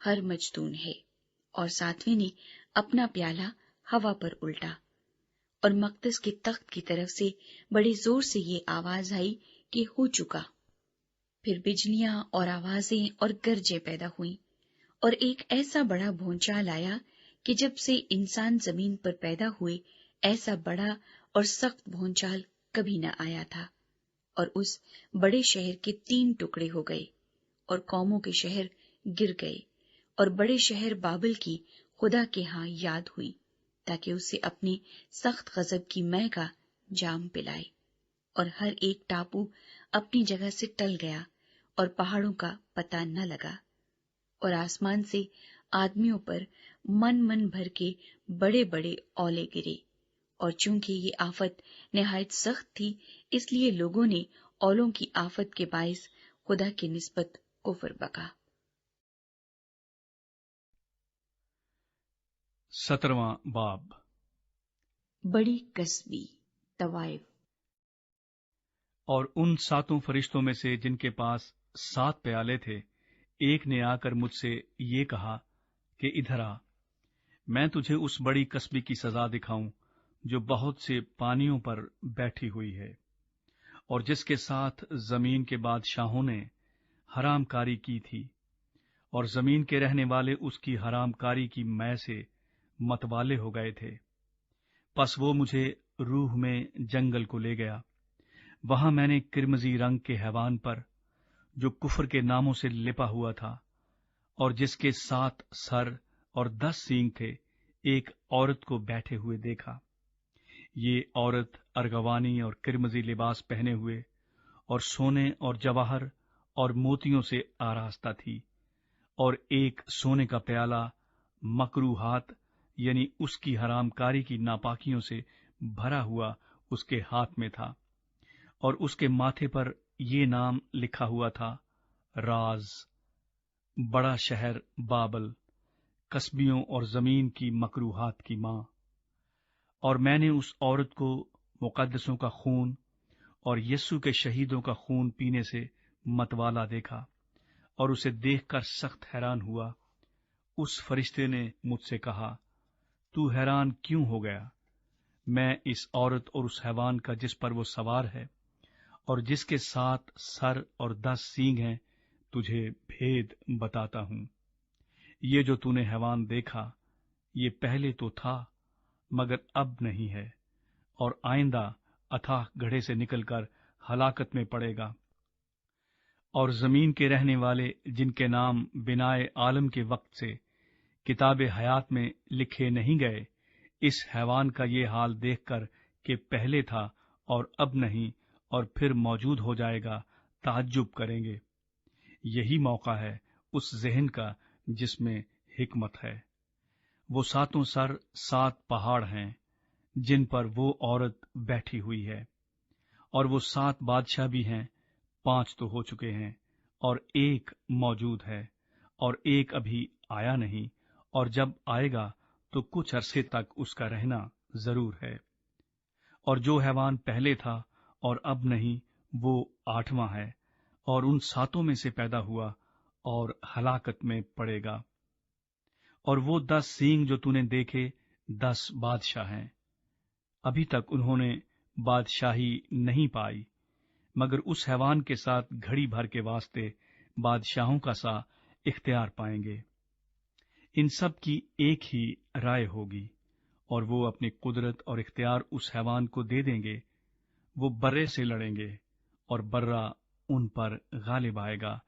ہر مجدون ہے۔ اور ساتویں نے اپنا پیالہ ہوا پر الٹا، اور مقدس کے تخت کی طرف سے بڑے زور سے یہ آواز آئی کہ ہو چکا۔ پھر بجلیاں اور آوازیں اور گرجیں پیدا ہوئیں، اور ایک ایسا بڑا بھونچال آیا کہ جب سے انسان زمین پر پیدا ہوئے ایسا بڑا اور سخت بھونچال کبھی نہ آیا تھا۔ اور اس بڑے شہر کے 3 ٹکڑے ہو گئے، اور قوموں کے شہر گر گئے، اور بڑے شہر بابل کی خدا کے ہاں یاد ہوئی، تاکہ اسے اپنے سخت غضب کی مے کا جام پلائے۔ اور ہر ایک ٹاپو اپنی جگہ سے ٹل گیا، اور پہاڑوں کا پتہ نہ لگا۔ اور آسمان سے آدمیوں پر من بھر کے بڑے بڑے اولے گرے، اور چونکہ یہ آفت نہایت سخت تھی، اس لیے لوگوں نے اولوں کی آفت کے باعث خدا کی نسبت کفر بکا۔ 17واں باب۔ بڑی کسبی طوائف۔ اور ان 7 فرشتوں میں سے جن کے پاس 7 پیالے تھے، ایک نے آ کر مجھ سے یہ کہا کہ ادھر آ، میں تجھے اس بڑی کسبی کی سزا دکھاؤں جو بہت سے پانیوں پر بیٹھی ہوئی ہے، اور جس کے ساتھ زمین کے بادشاہوں نے حرام کاری کی تھی، اور زمین کے رہنے والے اس کی حرام کاری کی مے سے متوالے ہو گئے تھے۔ پس وہ مجھے روح میں جنگل کو لے گیا۔ وہاں میں نے کرمزی رنگ کے حیوان پر، جو کفر کے ناموں سے لپا ہوا تھا، اور جس کے 7 سر اور 10 سینگ تھے، ایک عورت کو بیٹھے ہوئے دیکھا۔ یہ عورت ارغوانی اور کرمزی لباس پہنے ہوئے، اور سونے اور جواہر اور موتیوں سے آراستہ تھی، اور ایک سونے کا پیالہ مکروہات یعنی اس کی حرام کاری کی ناپاکیوں سے بھرا ہوا اس کے ہاتھ میں تھا، اور اس کے ماتھے پر یہ نام لکھا ہوا تھا: راز، بڑا شہر بابل، کسبیوں اور زمین کی مکروہات کی ماں۔ اور میں نے اس عورت کو مقدسوں کا خون اور یسوع کے شہیدوں کا خون پینے سے متوالا دیکھا، اور اسے دیکھ کر سخت حیران ہوا۔ اس فرشتے نے مجھ سے کہا، تو حیران کیوں ہو گیا؟ میں اس عورت اور اس حیوان کا جس پر وہ سوار ہے، اور جس کے 7 سر اور 10 سینگ ہیں، تجھے بھید بتاتا ہوں۔ یہ جو تو نے حیوان دیکھا، یہ پہلے تو تھا مگر اب نہیں ہے، اور آئندہ اتھاہ گڑھے سے نکل کر ہلاکت میں پڑے گا۔ اور زمین کے رہنے والے جن کے نام بنائے عالم کے وقت سے کتاب حیات میں لکھے نہیں گئے، اس حیوان کا یہ حال دیکھ کر کہ پہلے تھا اور اب نہیں اور پھر موجود ہو جائے گا، تعجب کریں گے۔ یہی موقع ہے اس ذہن کا جس میں حکمت ہے۔ وہ 7 سر 7 پہاڑ ہیں جن پر وہ عورت بیٹھی ہوئی ہے، اور وہ 7 بادشاہ بھی ہیں، 5 تو ہو چکے ہیں، اور ایک موجود ہے، اور ایک ابھی آیا نہیں، اور جب آئے گا تو کچھ عرصے تک اس کا رہنا ضرور ہے۔ اور جو حیوان پہلے تھا اور اب نہیں، وہ 8واں ہے، اور ان 7 میں سے پیدا ہوا اور ہلاکت میں پڑے گا۔ اور وہ 10 سینگ جو تو نے دیکھے 10 بادشاہ ہیں۔ ابھی تک انہوں نے بادشاہی نہیں پائی، مگر اس حیوان کے ساتھ گھڑی بھر کے واسطے بادشاہوں کا سا اختیار پائیں گے۔ ان سب کی ایک ہی رائے ہوگی، اور وہ اپنی قدرت اور اختیار اس حیوان کو دے دیں گے۔ وہ برے سے لڑیں گے، اور برہ ان پر غالب آئے گا،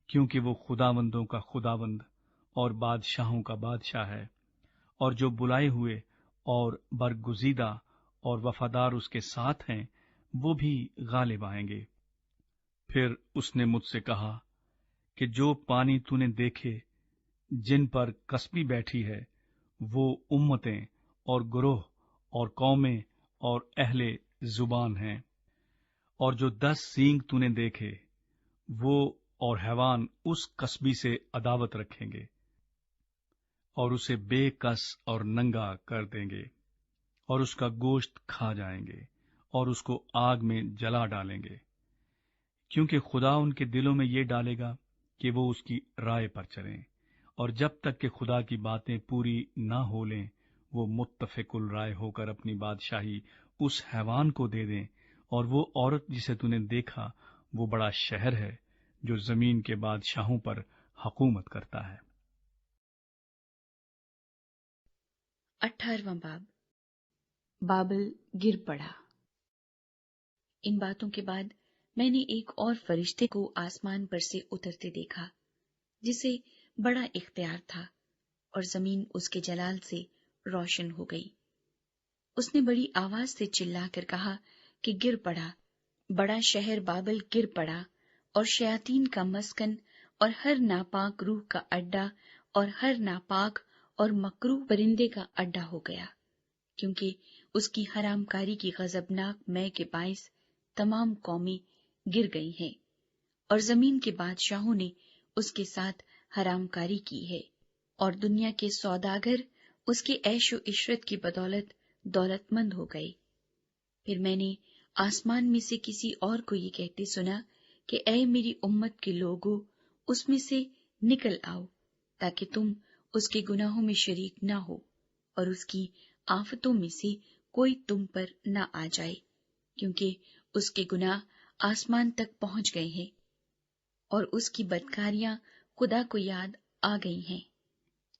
کیونکہ وہ خداوندوں کا خداوند اور بادشاہوں کا بادشاہ ہے، اور جو بلائے ہوئے اور برگزیدہ اور وفادار اس کے ساتھ ہیں، وہ بھی غالب آئیں گے۔ پھر اس نے مجھ سے کہا کہ جو پانی تو نے دیکھے جن پر کسبی بیٹھی ہے، وہ امتیں اور گروہ اور قومیں اور اہل زبان ہیں۔ اور جو 10 سینگ تو نے دیکھے، وہ اور حیوان اس کسبی سے عداوت رکھیں گے، اور اسے بے کس اور ننگا کر دیں گے، اور اس کا گوشت کھا جائیں گے، اور اس کو آگ میں جلا ڈالیں گے، کیونکہ خدا ان کے دلوں میں یہ ڈالے گا کہ وہ اس کی رائے پر چلیں، اور جب تک کہ خدا کی باتیں پوری نہ ہو لیں وہ متفق الرائے ہو کر اپنی بادشاہی اس حیوان کو دے دیں، اور وہ عورت جسے تو نے دیکھا وہ بڑا شہر ہے جو زمین کے بادشاہوں پر حکومت کرتا ہے۔ 18واں باب، بابل گر پڑا۔ ان باتوں کے بعد میں نے ایک اور فرشتے کو آسمان پر سے اترتے دیکھا، جسے بڑا اختیار تھا، اور زمین اس کے جلال سے روشن ہو گئی۔ اس نے بڑی آواز سے چلا کر کہا کہ گر پڑا، بڑا شہر بابل گر پڑا، اور شیاطین کا مسکن، اور ہر ناپاک روح کا اڈا، اور ہر ناپاک اور مکروہ پرندے کا اڈا ہو گیا، کیونکہ اس کی حرام کاری کی غضبناک مے کے باعث تمام قومیں گر گئی ہیں، اور زمین کے بادشاہوں نے اس کے ساتھ حرام کاری کی ہے، اور دنیا کے سوداگر اس کے عیش و عشرت کی بدولت دولت مند ہو گئے۔ پھر میں نے آسمان میں سے کسی اور کو یہ کہتے سنا کہ اے میری امت کے لوگو، اس میں سے نکل آؤ، تاکہ تم اس کے گناہوں میں شریک نہ ہو، اور اس کی آفتوں میں سے کوئی تم پر نہ آ جائے، کیونکہ اس کے گناہ آسمان تک پہنچ گئے ہیں، اور اس کی بدکاریاں خدا کو یاد آ گئی ہیں۔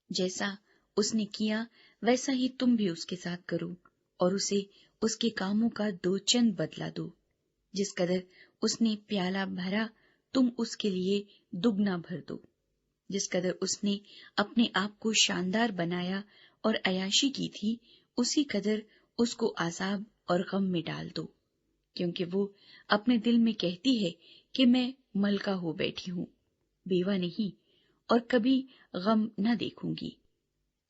جیسا اس نے کیا ویسا ہی تم بھی اس کے ساتھ کرو، اور اسے اس کے کاموں کا 2 چند بدلہ دو۔ جس قدر اس نے پیالہ بھرا تم اس کے لیے دگنا بھر دو۔ جس قدر اس نے اپنے آپ کو شاندار بنایا اور عیاشی کی تھی، اسی قدر اس کو عذاب اور غم میں ڈال دو، کیونکہ وہ اپنے دل میں کہتی ہے کہ میں ملکہ ہو بیٹھی ہوں، بیوہ نہیں، اور کبھی غم نہ دیکھوں گی۔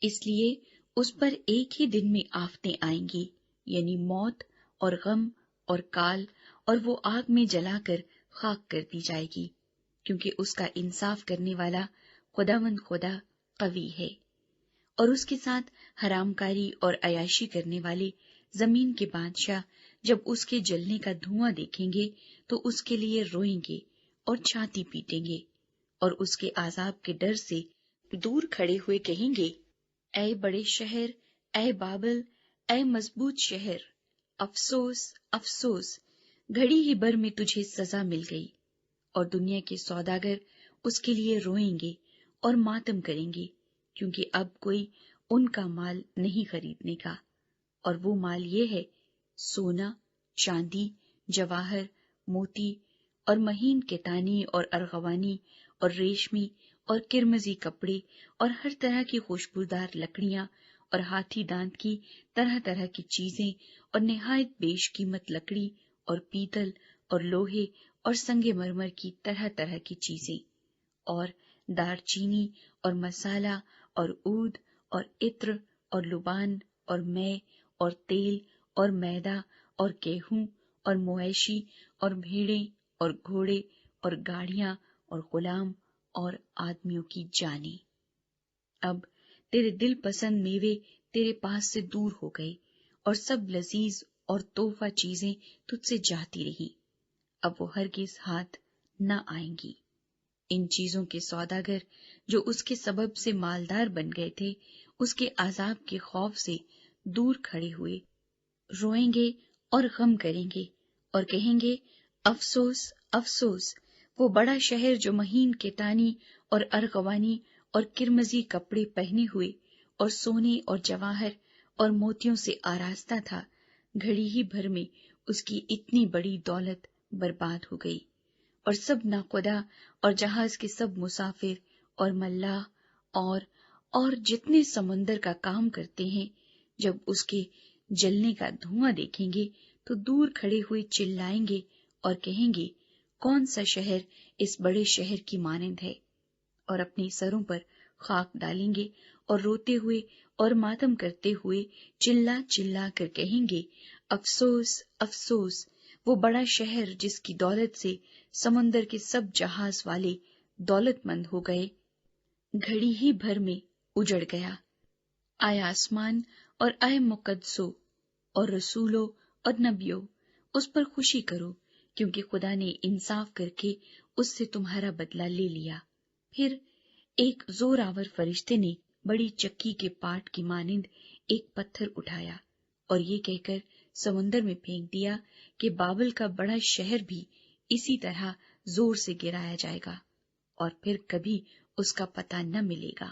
اس لیے اس پر ایک ہی دن میں آفتیں آئیں گی، یعنی موت اور غم اور کال، اور وہ آگ میں جلا کر خاک کر دی جائے گی، کیونکہ اس کا انصاف کرنے والا خداوند خدا قوی ہے۔ اور اس کے ساتھ حرام کاری اور عیاشی کرنے والے زمین کے بادشاہ جب اس کے جلنے کا دھواں دیکھیں گے تو اس کے لیے روئیں گے اور چھاتی پیٹیں گے، اور اس کے عذاب کے ڈر سے دور کھڑے ہوئے کہیں گے، اے بڑے شہر، اے بابل، اے مضبوط شہر، افسوس افسوس، گھڑی ہی بھر میں تجھے سزا مل گئی۔ اور دنیا کے سوداگر اس کے لیے روئیں گے اور ماتم کریں گے، کیونکہ اب کوئی ان کا مال نہیں خریدنے کا، اور وہ مال یہ ہے، سونا، چاندی، جواہر، موتی، اور مہین کتانی اور ارغوانی اور ریشمی اور کرمزی کپڑے، اور ہر طرح کی خوشبودار لکڑیاں، اور ہاتھی دانت کی طرح طرح کی چیزیں، اور نہایت بیش قیمت لکڑی اور پیتل اور لوہے اور سنگ مرمر کی طرح طرح کی چیزیں، اور دار چینی اور مسالہ اور عود اور عطر اور لبان اور مے اور تیل اور میدا اور گیہوں اور مویشی اور بھیڑیں اور گھوڑے اور گاڑیاں اور غلام اور آدمیوں کی جانیں۔ اب تیرے دل پسند میوے تیرے پاس سے دور ہو گئے، اور سب لذیذ اور تحفہ چیزیں تجھ سے جاتی رہی، اب وہ ہرگز ہاتھ نہ آئیں گی۔ ان چیزوں کے سوداگر جو اس کے سبب سے مالدار بن گئے تھے، اس کے عذاب کے خوف سے دور کھڑے ہوئے روئیں گے اور غم کریں گے، اور کہیں گے، افسوس افسوس، وہ بڑا شہر جو مہین کتانی اور ارغوانی اور کرمزی کپڑے پہنے ہوئے اور سونے اور جواہر اور موتیوں سے آراستہ تھا، گھڑی ہی بھر میں اس کی اتنی بڑی دولت برباد ہو گئی، اور سب ناقدہ اور جہاز کے سب مسافر اور ملاح اور جتنے سمندر کا کام کرتے ہیں، جب اس کے جلنے کا دھواں دیکھیں گے تو دور کھڑے ہوئے چلائیں گے اور کہیں گے، کون سا شہر اس بڑے شہر کی مانند ہے؟ اور اپنے سروں پر خاک ڈالیں گے اور روتے ہوئے اور ماتم کرتے ہوئے چلا چلا کر کہیں گے، افسوس افسوس، وہ بڑا شہر جس کی دولت سے سمندر کے سب جہاز والے دولت مند ہو گئے، گھڑی ہی بھر میں اجڑ گیا۔ آئے آسمان اور آئے مقدسو اور رسولو اور نبیو، اس پر خوشی کرو، کیونکہ خدا نے انصاف کر کے اس سے تمہارا بدلہ لے لیا۔ پھر ایک زور آور فرشتے نے بڑی چکی کے پاٹ کی مانند ایک پتھر اٹھایا اور یہ کہہ کر سمندر میں پھینک دیا کہ بابل کا بڑا شہر بھی اسی طرح زور سے گرایا جائے گا اور پھر کبھی اس کا پتہ نہ ملے گا،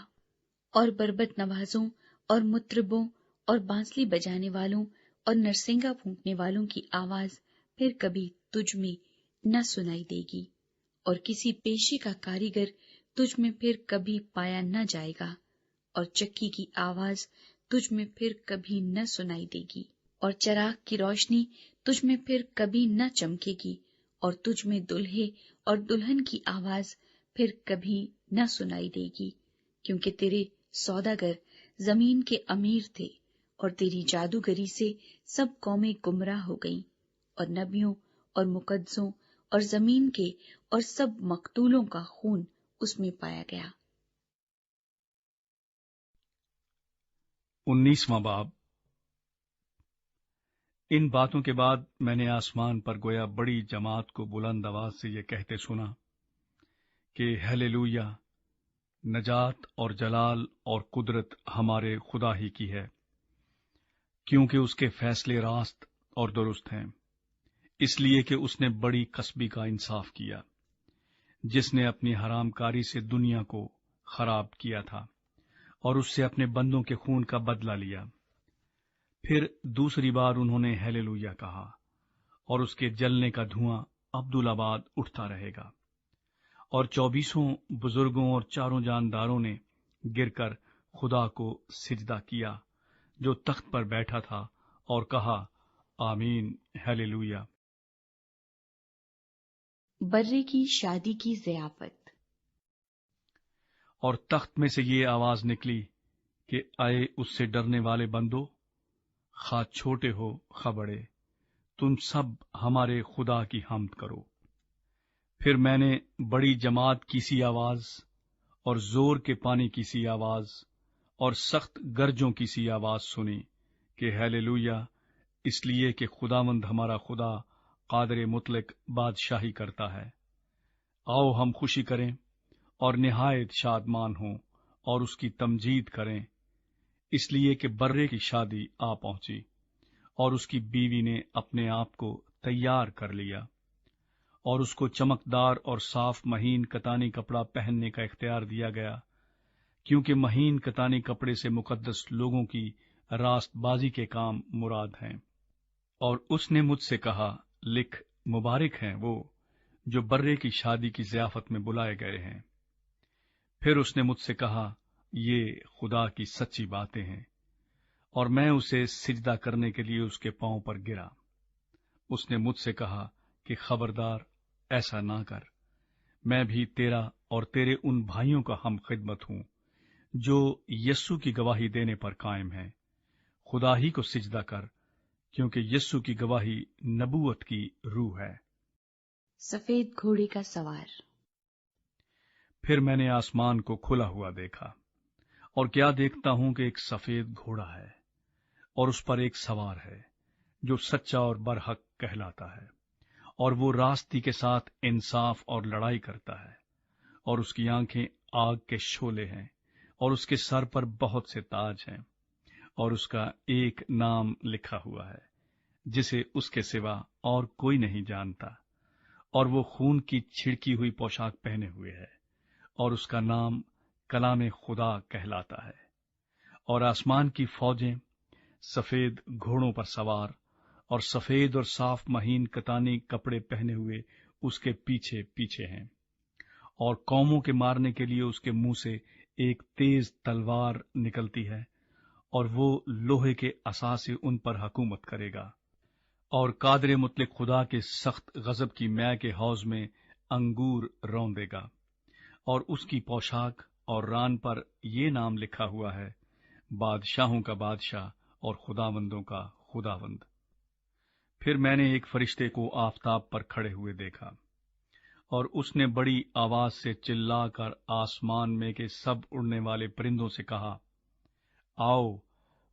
اور بربط نوازوں اور مطربوں اور بانسلی بجانے والوں اور نرسنگا پھونکنے والوں کی آواز پھر کبھی تجھ میں نہ سنائی دے گی، اور کسی پیشے کا کاریگر تجھ میں پھر کبھی پایا نہ جائے گا، اور چکی کی آواز تجھ میں پھر کبھی نہ سنائی دے گی، اور چراغ کی روشنی تجھ میں پھر کبھی نہ چمکے گی، اور تجھ میں دلہے اور دلہن کی آواز پھر کبھی نہ سنائی دے گی، کیونکہ تیرے سوداگر زمین کے امیر تھے، اور تیری جادوگری سے سب قومیں گمراہ ہو گئیں، اور نبیوں اور مقدسوں اور زمین کے اور سب مقتولوں کا خون اس میں پایا گیا۔ 19واں باب۔ ان باتوں کے بعد میں نے آسمان پر گویا بڑی جماعت کو بلند آواز سے یہ کہتے سنا کہ ہیلیلویا، نجات اور جلال اور قدرت ہمارے خدا ہی کی ہے، کیونکہ اس کے فیصلے راست اور درست ہیں، اس لیے کہ اس نے بڑی قصبی کا انصاف کیا، جس نے اپنی حرام کاری سے دنیا کو خراب کیا تھا اور اس سے اپنے بندوں کے خون کا بدلہ لیا۔ پھر دوسری بار انہوں نے ہیلیلویا کہا، اور اس کے جلنے کا دھواں عبدالآباد اٹھتا رہے گا، اور 24 بزرگوں اور 4 جانداروں نے گر کر خدا کو سجدہ کیا جو تخت پر بیٹھا تھا، اور کہا آمین، ہیلیلویا۔ برے کی شادی کی ضیافت۔ اور تخت میں سے یہ آواز نکلی کہ اے اس سے ڈرنے والے بندو، خواہ چھوٹے ہو خواہ بڑے، تم سب ہمارے خدا کی حمد کرو۔ پھر میں نے بڑی جماعت کی سی آواز اور زور کے پانی کی سی آواز اور سخت گرجوں کی سی آواز سنی کہ ہیلیلویا، اس لیے کہ خداوند ہمارا خدا قادر مطلق بادشاہی کرتا ہے۔ آؤ ہم خوشی کریں اور نہایت شادمان ہوں اور اس کی تمجید کریں، اس لیے کہ برے کی شادی آ پہنچی اور اس کی بیوی نے اپنے آپ کو تیار کر لیا، اور اس کو چمکدار اور صاف مہین کتانی کپڑا پہننے کا اختیار دیا گیا، کیونکہ مہین کتانی کپڑے سے مقدس لوگوں کی راست بازی کے کام مراد ہیں۔ اور اس نے مجھ سے کہا، لکھ، مبارک ہیں وہ جو برے کی شادی کی ضیافت میں بلائے گئے ہیں۔ پھر اس نے مجھ سے کہا، یہ خدا کی سچی باتیں ہیں، اور میں اسے سجدہ کرنے کے لیے اس کے پاؤں پر گرا۔ اس نے مجھ سے کہا کہ خبردار، ایسا نہ کر، میں بھی تیرا اور تیرے ان بھائیوں کا ہم خدمت ہوں جو یسوع کی گواہی دینے پر قائم ہیں۔ خدا ہی کو سجدہ کر، کیونکہ یسوع کی گواہی نبوت کی روح ہے۔ سفید گھوڑے کا سوار۔ پھر میں نے آسمان کو کھلا ہوا دیکھا، اور کیا دیکھتا ہوں کہ ایک سفید گھوڑا ہے، اور اس پر ایک سوار ہے جو سچا اور برحق کہلاتا ہے، اور وہ راستی کے ساتھ انصاف اور لڑائی کرتا ہے، اور اس کی آنکھیں آگ کے شعلے ہیں، اور اس کے سر پر بہت سے تاج ہیں، اور اس کا ایک نام لکھا ہوا ہے جسے اس کے سوا اور کوئی نہیں جانتا، اور وہ خون کی چھڑکی ہوئی پوشاک پہنے ہوئے ہے، اور اس کا نام کلام خدا کہلاتا ہے۔ اور آسمان کی فوجیں سفید گھوڑوں پر سوار اور سفید اور صاف مہین کتانی کپڑے پہنے ہوئے اس کے پیچھے پیچھے ہیں، اور قوموں کے مارنے کے لیے اس کے منہ سے ایک تیز تلوار نکلتی ہے، اور وہ لوہے کے عصا سے ان پر حکومت کرے گا، اور قادر مطلق خدا کے سخت غضب کی مے کے حوض میں انگور روندے گا، اور اس کی پوشاک اور ران پر یہ نام لکھا ہوا ہے، بادشاہوں کا بادشاہ اور خداوندوں کا خداوند۔ پھر میں نے ایک فرشتے کو آفتاب پر کھڑے ہوئے دیکھا، اور اس نے بڑی آواز سے چلا کر آسمان میں کے سب اڑنے والے پرندوں سے کہا، آؤ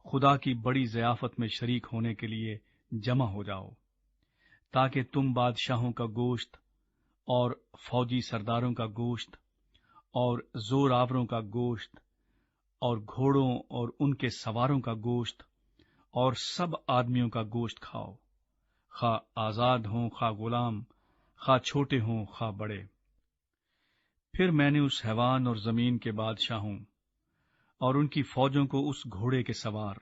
خدا کی بڑی ضیافت میں شریک ہونے کے لیے جمع ہو جاؤ، تاکہ تم بادشاہوں کا گوشت اور فوجی سرداروں کا گوشت اور زور آوروں کا گوشت اور گھوڑوں اور ان کے سواروں کا گوشت اور سب آدمیوں کا گوشت کھاؤ، خواہ آزاد ہوں خواہ غلام، خواہ چھوٹے ہوں خواہ بڑے۔ پھر میں نے اس حیوان اور زمین کے بادشاہوں اور ان کی فوجوں کو اس گھوڑے کے سوار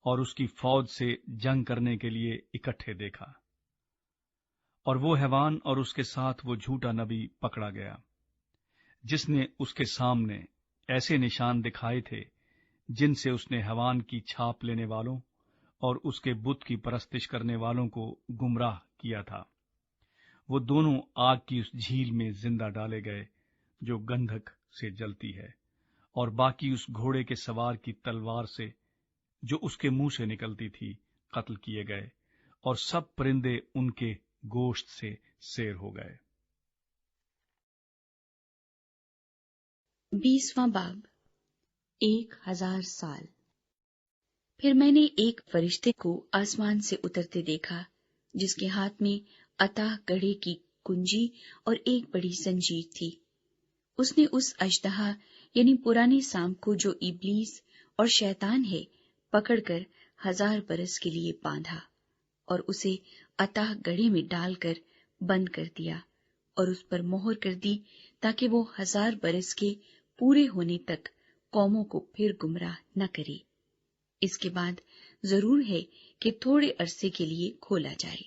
اور اس کی فوج سے جنگ کرنے کے لیے اکٹھے دیکھا، اور وہ حیوان اور اس کے ساتھ وہ جھوٹا نبی پکڑا گیا، جس نے اس کے سامنے ایسے نشان دکھائے تھے جن سے اس نے حیوان کی چھاپ لینے والوں اور اس کے بت کی پرستش کرنے والوں کو گمراہ کیا تھا۔ وہ دونوں آگ کی اس جھیل میں زندہ ڈالے گئے جو گندھک سے جلتی ہے، اور باقی اس گھوڑے کے سوار کی تلوار سے جو اس کے منہ سے نکلتی تھی قتل کیے گئے، اور سب پرندے ان کے گوشت سے سیر ہو گئے۔ 20واں باب 1000 سال۔ پھر میں نے ایک فرشتے کو آسمان سے اترتے دیکھا، جس کے ہاتھ میں عطا گڑھے کی کنجی اور ایک بڑی زنجیر تھی۔ اس نے اس اژدہا یعنی پرانے سام کو جو ابلیس اور شیطان ہے پکڑ کر 1000 برس کے لیے باندھا، اور اسے عطا گڑھے میں ڈال کر بند کر دیا، اور اس پر مہر کر دی تاکہ وہ 1000 برس کے پورے ہونے تک قوموں کو پھر گمراہ نہ کرے۔ اس کے بعد ضرور ہے کہ تھوڑے عرصے کے لیے کھولا جائے۔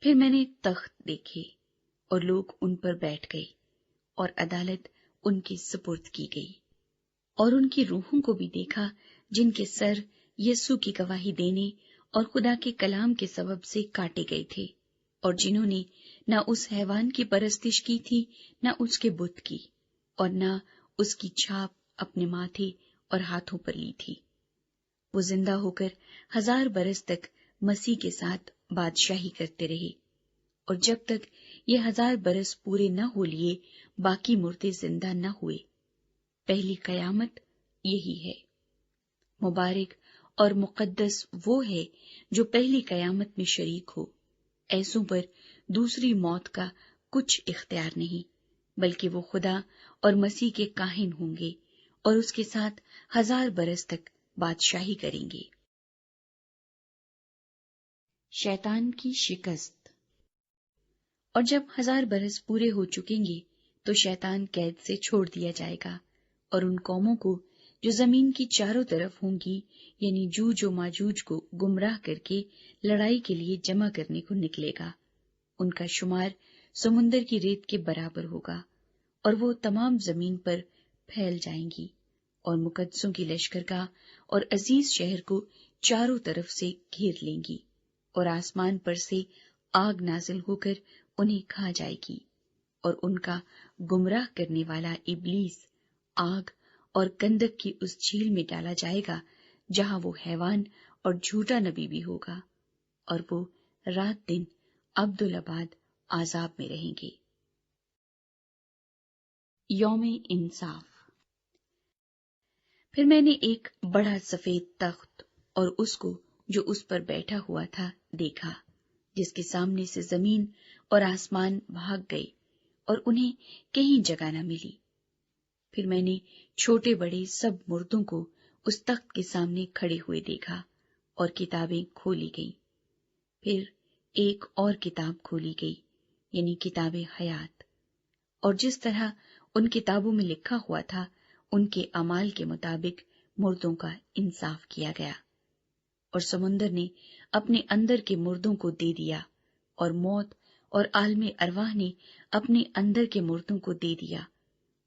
پھر میں نے تخت دیکھے اور لوگ ان پر بیٹھ گئے، اور عدالت ان کے سپرد کی گئی، اور ان کی روحوں کو بھی دیکھا جن کے سر یسوع کی گواہی دینے اور خدا کے کلام کے سبب سے کاٹے گئے تھے، اور جنہوں نے نہ اس حیوان کی پرستش کی تھی نہ اس کے بت کی، اور نہ اس کی چھاپ اپنے ماتھے اور ہاتھوں پر لی تھی۔ وہ زندہ ہو کر 1000 برس تک مسیح کے ساتھ بادشاہی کرتے رہے، اور جب تک یہ 1000 برس پورے نہ ہو لیے باقی مردے زندہ نہ ہوئے۔ پہلی قیامت یہی ہے۔ مبارک اور مقدس وہ ہے جو پہلی قیامت میں شریک ہو۔ ایسوں پر دوسری موت کا کچھ اختیار نہیں، بلکہ وہ خدا اور مسیح کے کاہن ہوں گے اور اس کے ساتھ 1000 برس تک بادشاہی کریں گے۔ شیطان کی شکست۔ اور جب 1000 برس پورے ہو چکیں گے تو شیطان قید سے چھوڑ دیا جائے گا، اور ان قوموں کو جو زمین کی چاروں طرف ہوں گی یعنی جوج و ماجوج کو گمراہ کر کے لڑائی کے لیے جمع کرنے کو نکلے گا۔ ان کا شمار سمندر کی ریت کے برابر ہوگا، اور وہ تمام زمین پر پھیل جائیں گی، اور مقدسوں کی لشکرگاہ اور عزیز شہر کو چاروں طرف سے گھیر لیں گی، اور آسمان پر سے آگ نازل ہو کر انہیں کھا جائے گی، اور ان کا گمراہ کرنے والا ابلیس آگ اور گندک کی اس جھیل میں ڈالا جائے گا جہاں وہ حیوان اور جھوٹا نبی بھی ہوگا، اور وہ رات دن ابدالآباد عذاب میں رہیں گے۔ یوم انصاف۔ پھر میں نے ایک بڑا سفید تخت اور اس کو جو اس پر بیٹھا ہوا تھا دیکھا، جس کے سامنے سے زمین اور آسمان بھاگ گئے اور انہیں کہیں جگہ نہ ملی۔ پھر میں نے چھوٹے بڑے سب مردوں کو اس تخت کے سامنے کھڑے ہوئے دیکھا، اور کتابیں کھولی گئیں۔ پھر ایک اور کتاب کھولی گئی، یعنی کتاب حیات، اور جس طرح ان کتابوں میں لکھا ہوا تھا ان کے اعمال کے مطابق مردوں کا انصاف کیا گیا۔ اور سمندر نے اپنے اندر کے مردوں کو دے دیا، اور موت اور عالم ارواح نے اپنے اندر کے مردوں کو دے دیا،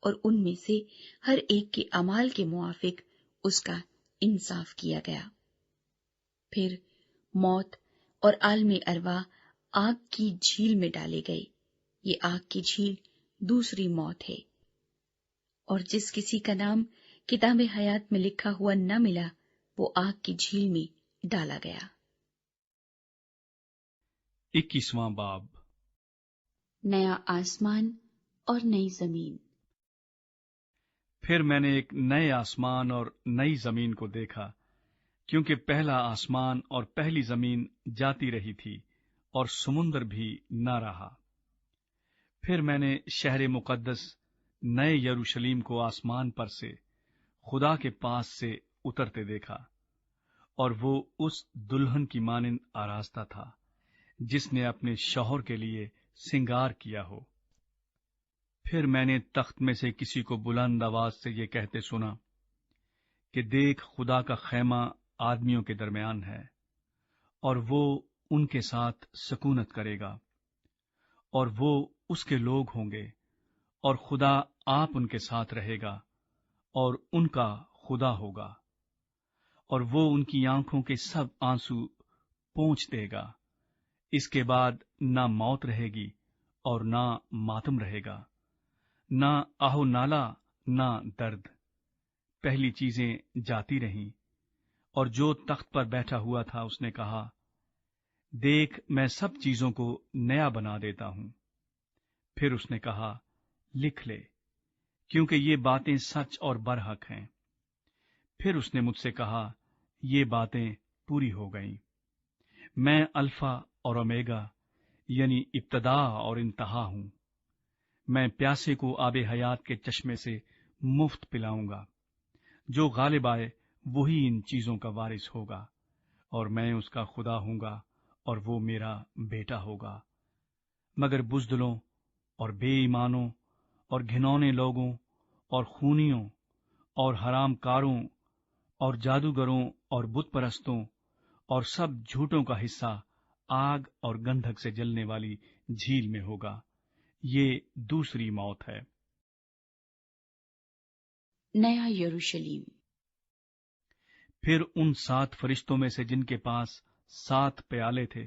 اور ان میں سے ہر ایک کے اعمال کے موافق اس کا انصاف کیا گیا۔ پھر موت اور عالم ارواح آگ کی جھیل میں ڈالے گئے۔ یہ آگ کی جھیل دوسری موت ہے، اور جس کسی کا نام کتاب حیات میں لکھا ہوا نہ ملا وہ آگ کی جھیل میں ڈالا گیا۔ 21واں باب۔ نیا آسمان اور نئی زمین۔ پھر میں نے ایک نئے آسمان اور نئی زمین کو دیکھا، کیونکہ پہلا آسمان اور پہلی زمین جاتی رہی تھی اور سمندر بھی نہ رہا۔ پھر میں نے شہر مقدس نئے یروشلیم کو آسمان پر سے خدا کے پاس سے اترتے دیکھا، اور وہ اس دلہن کی مانند آراستہ تھا جس نے اپنے شوہر کے لیے سنگار کیا ہو۔ پھر میں نے تخت میں سے کسی کو بلند آواز سے یہ کہتے سنا کہ دیکھ، خدا کا خیمہ آدمیوں کے درمیان ہے، اور وہ ان کے ساتھ سکونت کرے گا، اور وہ اس کے لوگ ہوں گے، اور خدا آپ ان کے ساتھ رہے گا اور ان کا خدا ہوگا، اور وہ ان کی آنکھوں کے سب آنسو پونچھ دے گا۔ اس کے بعد نہ موت رہے گی اور نہ ماتم رہے گا، نہ آہو نالا نہ درد، پہلی چیزیں جاتی رہیں۔ اور جو تخت پر بیٹھا ہوا تھا اس نے کہا، دیکھ، میں سب چیزوں کو نیا بنا دیتا ہوں۔ پھر اس نے کہا، لکھ لے، کیونکہ یہ باتیں سچ اور برحق ہیں۔ پھر اس نے مجھ سے کہا، یہ باتیں پوری ہو گئیں۔ میں الفا اور اومیگا، یعنی ابتدا اور انتہا ہوں۔ میں پیاسے کو آب حیات کے چشمے سے مفت پلاؤں گا۔ جو غالب آئے وہی ان چیزوں کا وارث ہوگا، اور میں اس کا خدا ہوں گا اور وہ میرا بیٹا ہوگا۔ مگر بزدلوں اور بے ایمانوں اور گھنونے لوگوں اور خونیوں اور حرام کاروں اور جادوگروں اور بت پرستوں اور سب جھوٹوں کا حصہ آگ اور گندھک سے جلنے والی جھیل میں ہوگا۔ یہ دوسری موت ہے۔ نیا یروشلیم۔ پھر ان 7 فرشتوں میں سے جن کے پاس 7 پیالے تھے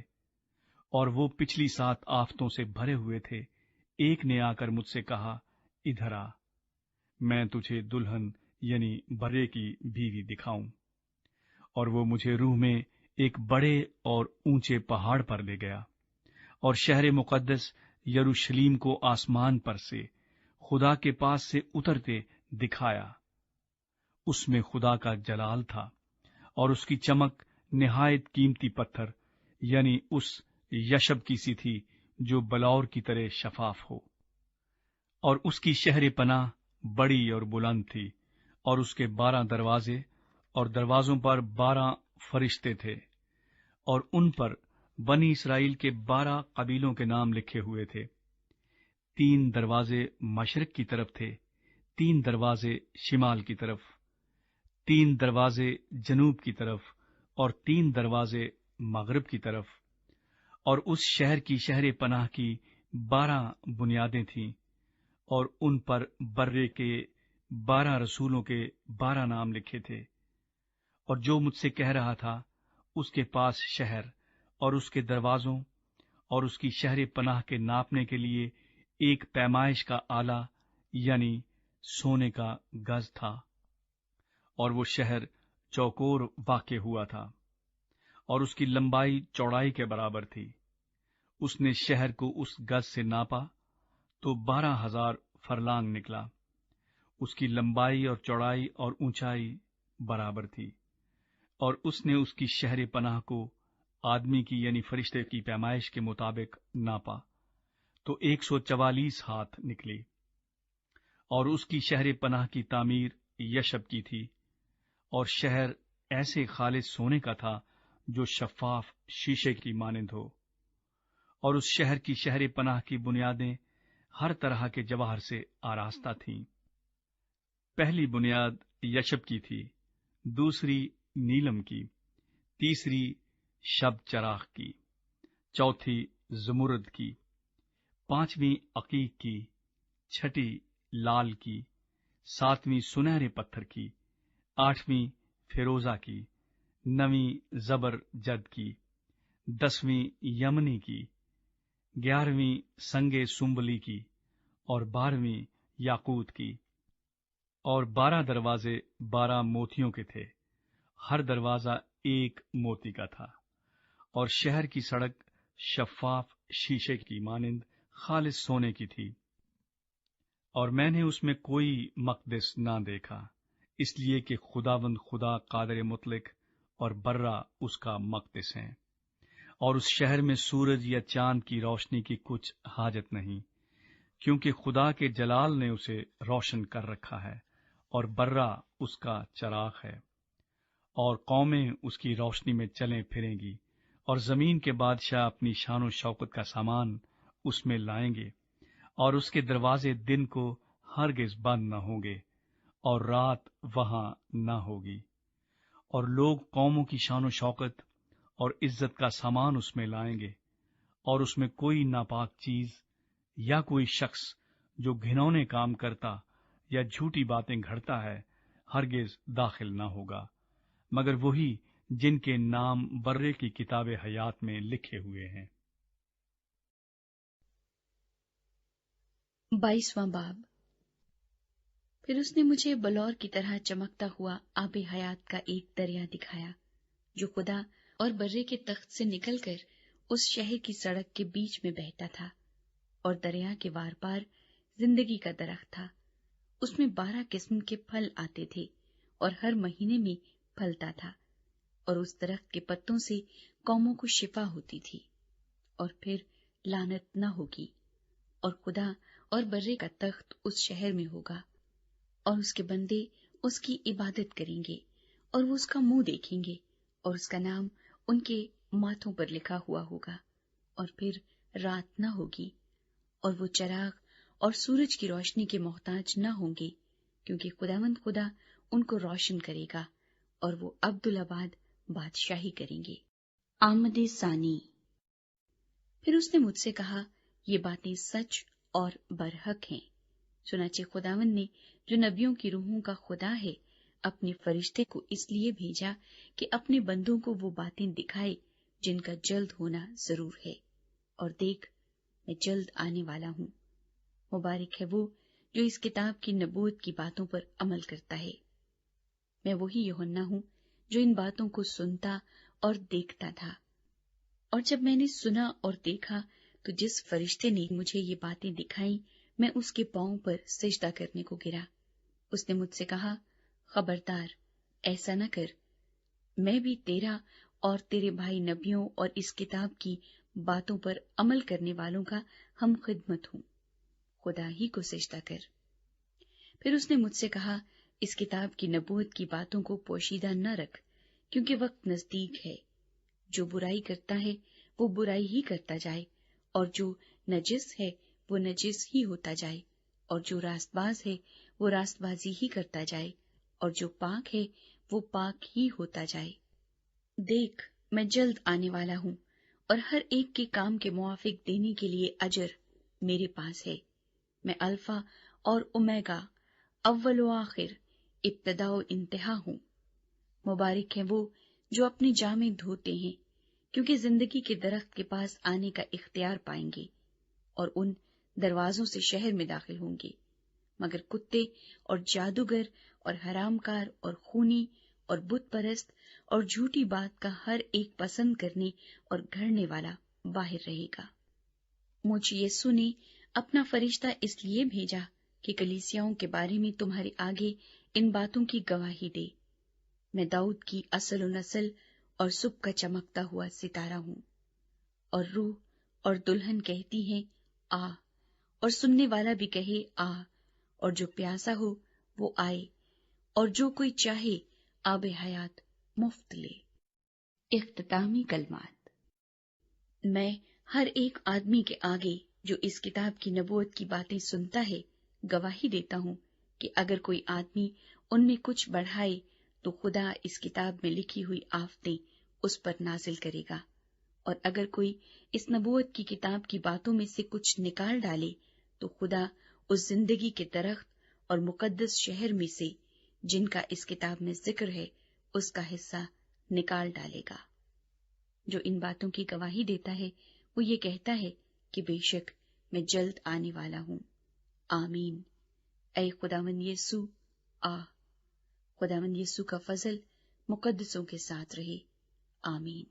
اور وہ پچھلی 7 آفتوں سے بھرے ہوئے تھے، ایک نے آ کر مجھ سے کہا، ادھر آ، میں تجھے دلہن یعنی برے کی بیوی دکھاؤں۔ اور وہ مجھے روح میں ایک بڑے اور اونچے پہاڑ پر لے گیا، اور شہر مقدس یروشلیم کو آسمان پر سے خدا کے پاس سے اترتے دکھایا۔ اس میں خدا کا جلال تھا، اور اس کی چمک نہایت قیمتی پتھر یعنی اس یشب کی سی تھی جو بلور کی طرح شفاف ہو۔ اور اس کی شہر پناہ بڑی اور بلند تھی، اور اس کے 12 دروازے، اور دروازوں پر 12 فرشتے تھے، اور ان پر بنی اسرائیل کے 12 قبیلوں کے نام لکھے ہوئے تھے۔ 3 دروازے مشرق کی طرف تھے، 3 دروازے شمال کی طرف، 3 دروازے جنوب کی طرف، اور 3 دروازے مغرب کی طرف۔ اور اس شہر کی شہر پناہ کی 12 بنیادیں تھیں، اور ان پر برے کے 12 رسولوں کے 12 نام لکھے تھے۔ اور جو مجھ سے کہہ رہا تھا، اس کے پاس شہر اور اس کے دروازوں اور اس کی شہر پناہ کے ناپنے کے لیے ایک پیمائش کا آلہ یعنی سونے کا گز تھا، اور وہ شہر چوکور واقع ہوا تھا، اور اس کی لمبائی چوڑائی کے برابر تھی۔ اس نے شہر کو اس گز سے ناپا تو 12,000 فرلانگ نکلا۔ اس کی لمبائی اور چوڑائی اور اونچائی برابر تھی، اور اس نے اس کی شہر پناہ کو آدمی کی یعنی فرشتے کی پیمائش کے مطابق ناپا تو 144 ہاتھ نکلی۔ اور اس کی شہر پناہ کی تعمیر یشب کی تھی، اور شہر ایسے خالص سونے کا تھا جو شفاف شیشے کی مانند ہو۔ اور اس شہر کی شہر پناہ کی بنیادیں ہر طرح کے جواہر سے آراستہ تھیں۔ پہلی بنیاد یشب کی تھی، دوسری نیلم کی، تیسری شب چراغ کی، چوتھی زمرد کی، 5ویں عقیق کی، 6ٹھی لال کی، 7ویں سنہرے پتھر کی، 8ویں فیروزہ کی، 9ویں زبر جد کی، 10ویں یمنی کی، 11ویں سنگ سنبلی کی، اور 12ویں یاقوت کی۔ اور 12 دروازے 12 موتیوں کے تھے، ہر دروازہ ایک موتی کا تھا۔ اور شہر کی سڑک شفاف شیشے کی مانند خالص سونے کی تھی۔ اور میں نے اس میں کوئی مقدس نہ دیکھا، اس لیے کہ خداوند خدا قادر مطلق اور برہ اس کا مقدس ہیں۔ اور اس شہر میں سورج یا چاند کی روشنی کی کچھ حاجت نہیں، کیونکہ خدا کے جلال نے اسے روشن کر رکھا ہے اور برہ اس کا چراغ ہے، اور قومیں اس کی روشنی میں چلیں پھریں گی، اور زمین کے بادشاہ اپنی شان و شوکت کا سامان اس میں لائیں گے، اور اس کے دروازے دن کو ہرگز بند نہ ہوں گے، اور رات وہاں نہ ہوگی، اور لوگ قوموں کی شان و شوکت اور عزت کا سامان اس میں لائیں گے، اور اس میں کوئی ناپاک چیز یا کوئی شخص جو گھنونے کام کرتا یا جھوٹی باتیں گھڑتا ہے ہرگز داخل نہ ہوگا، مگر وہی جن کے نام برے کی کتاب حیات میں لکھے ہوئے ہیں۔ 22واں باب۔ پھر اس نے مجھے بلور کی طرح چمکتا ہوا آب حیات کا ایک دریا دکھایا، جو خدا اور برے کے تخت سے نکل کر اس شہر کی سڑک کے بیچ میں بہتا تھا، اور دریا کے وار پار زندگی کا درخت تھا۔ اس میں 12 قسم کے پھل آتے تھے اور ہر مہینے میں پھلتا تھا، اور اس درخت کے پتوں سے قوموں کو شفا ہوتی تھی، اور پھر لعنت نہ ہوگی، اور خدا اور برے کا تخت اس شہر میں ہوگا، اور اس کے بندے اس کی عبادت کریں گے، اور وہ اس کا منہ دیکھیں گے، اور اس کا نام ان کے ماتھوں پر لکھا ہوا ہوگا، اور پھر رات نہ ہوگی، اور وہ چراغ اور سورج کی روشنی کے محتاج نہ ہوں گے، کیونکہ خداوند خدا ان کو روشن کرے گا، اور وہ عبدالآباد بادشاہی کریں گے۔ آمد ثانی۔ پھر اس نے مجھ سے کہا، یہ باتیں سچ اور برحق ہیں۔ چنانچہ خداوند نے جو نبیوں کی روحوں کا خدا ہے اپنے فرشتے کو اس لیے بھیجا کہ اپنے بندوں کو وہ باتیں دکھائے جن کا جلد ہونا ضرور ہے، اور دیکھ میں جلد آنے والا ہوں۔ مبارک ہے وہ جو اس کتاب کی نبوت کی باتوں پر عمل کرتا ہے۔ میں وہی یوحنا ہوں جو ان باتوں کو سنتا اور دیکھتا تھا، اور جب میں نے سنا اور دیکھا تو جس فرشتے نے مجھے یہ باتیں دکھائیں میں اس کے پاؤں پر سجدہ کرنے کو گرا۔ اس نے مجھ سے کہا، خبردار، ایسا نہ کر، میں بھی تیرا اور تیرے بھائی نبیوں اور اس کتاب کی باتوں پر عمل کرنے والوں کا ہم خدمت ہوں، خدا ہی کو سجدہ کر۔ پھر اس نے مجھ سے کہا، اس کتاب کی نبوت کی باتوں کو پوشیدہ نہ رکھ، کیونکہ وقت نزدیک ہے۔ جو برائی کرتا ہے وہ برائی ہی کرتا جائے، اور جو نجس ہے وہ نجس ہی ہوتا جائے، اور جو راست باز ہے وہ راست بازی ہی کرتا جائے، اور جو پاک ہے وہ پاک ہی ہوتا جائے۔ دیکھ، میں جلد آنے والا ہوں، اور ہر ایک کے کام کے موافق دینے کے لیے اجر میرے پاس ہے۔ میں الفا اور اومیگا، اول و آخر، ابتدا و انتہا ہوں۔ مبارک ہیں وہ جو اپنے جامے دھوتے ہیں، کیونکہ زندگی کے درخت کے پاس آنے کا اختیار پائیں گے، اور ان دروازوں سے شہر میں داخل ہوں گے۔ مگر کتے اور جادوگر اور حرام کار اور خونی اور بت پرست اور جھوٹی بات کا ہر ایک پسند کرنے اور گھڑنے والا باہر رہے گا۔ مجھ یسوع نے اپنا فرشتہ اس لیے بھیجا کہ کلیسیاؤں کے بارے میں تمہارے آگے ان باتوں کی گواہی دے۔ میں داؤد کی اصل و نسل اور صبح کا چمکتا ہوا ستارہ ہوں۔ اور روح اور دلہن کہتی ہیں، آ، اور سننے والا بھی کہے، آ، اور جو پیاسا ہو وہ آئے، اور جو کوئی چاہے آب حیات مفت لے۔ اختتامی کلمات۔ میں ہر ایک آدمی کے آگے جو اس کتاب کی نبوت کی باتیں سنتا ہے گواہی دیتا ہوں کہ اگر کوئی آدمی ان میں کچھ بڑھائے تو خدا اس کتاب میں لکھی ہوئی آفتیں اس پر نازل کرے گا، اور اگر کوئی اس نبوت کی کتاب کی باتوں میں سے کچھ نکال ڈالے تو خدا اس زندگی کے درخت اور مقدس شہر میں سے جن کا اس کتاب میں ذکر ہے اس کا حصہ نکال ڈالے گا۔ جو ان باتوں کی گواہی دیتا ہے وہ یہ کہتا ہے کہ بے شک میں جلد آنے والا ہوں۔ آمین۔ اے خداوند یسوع، آ۔ خداوند یسوع کا فضل مقدسوں کے ساتھ رہے۔ آمین۔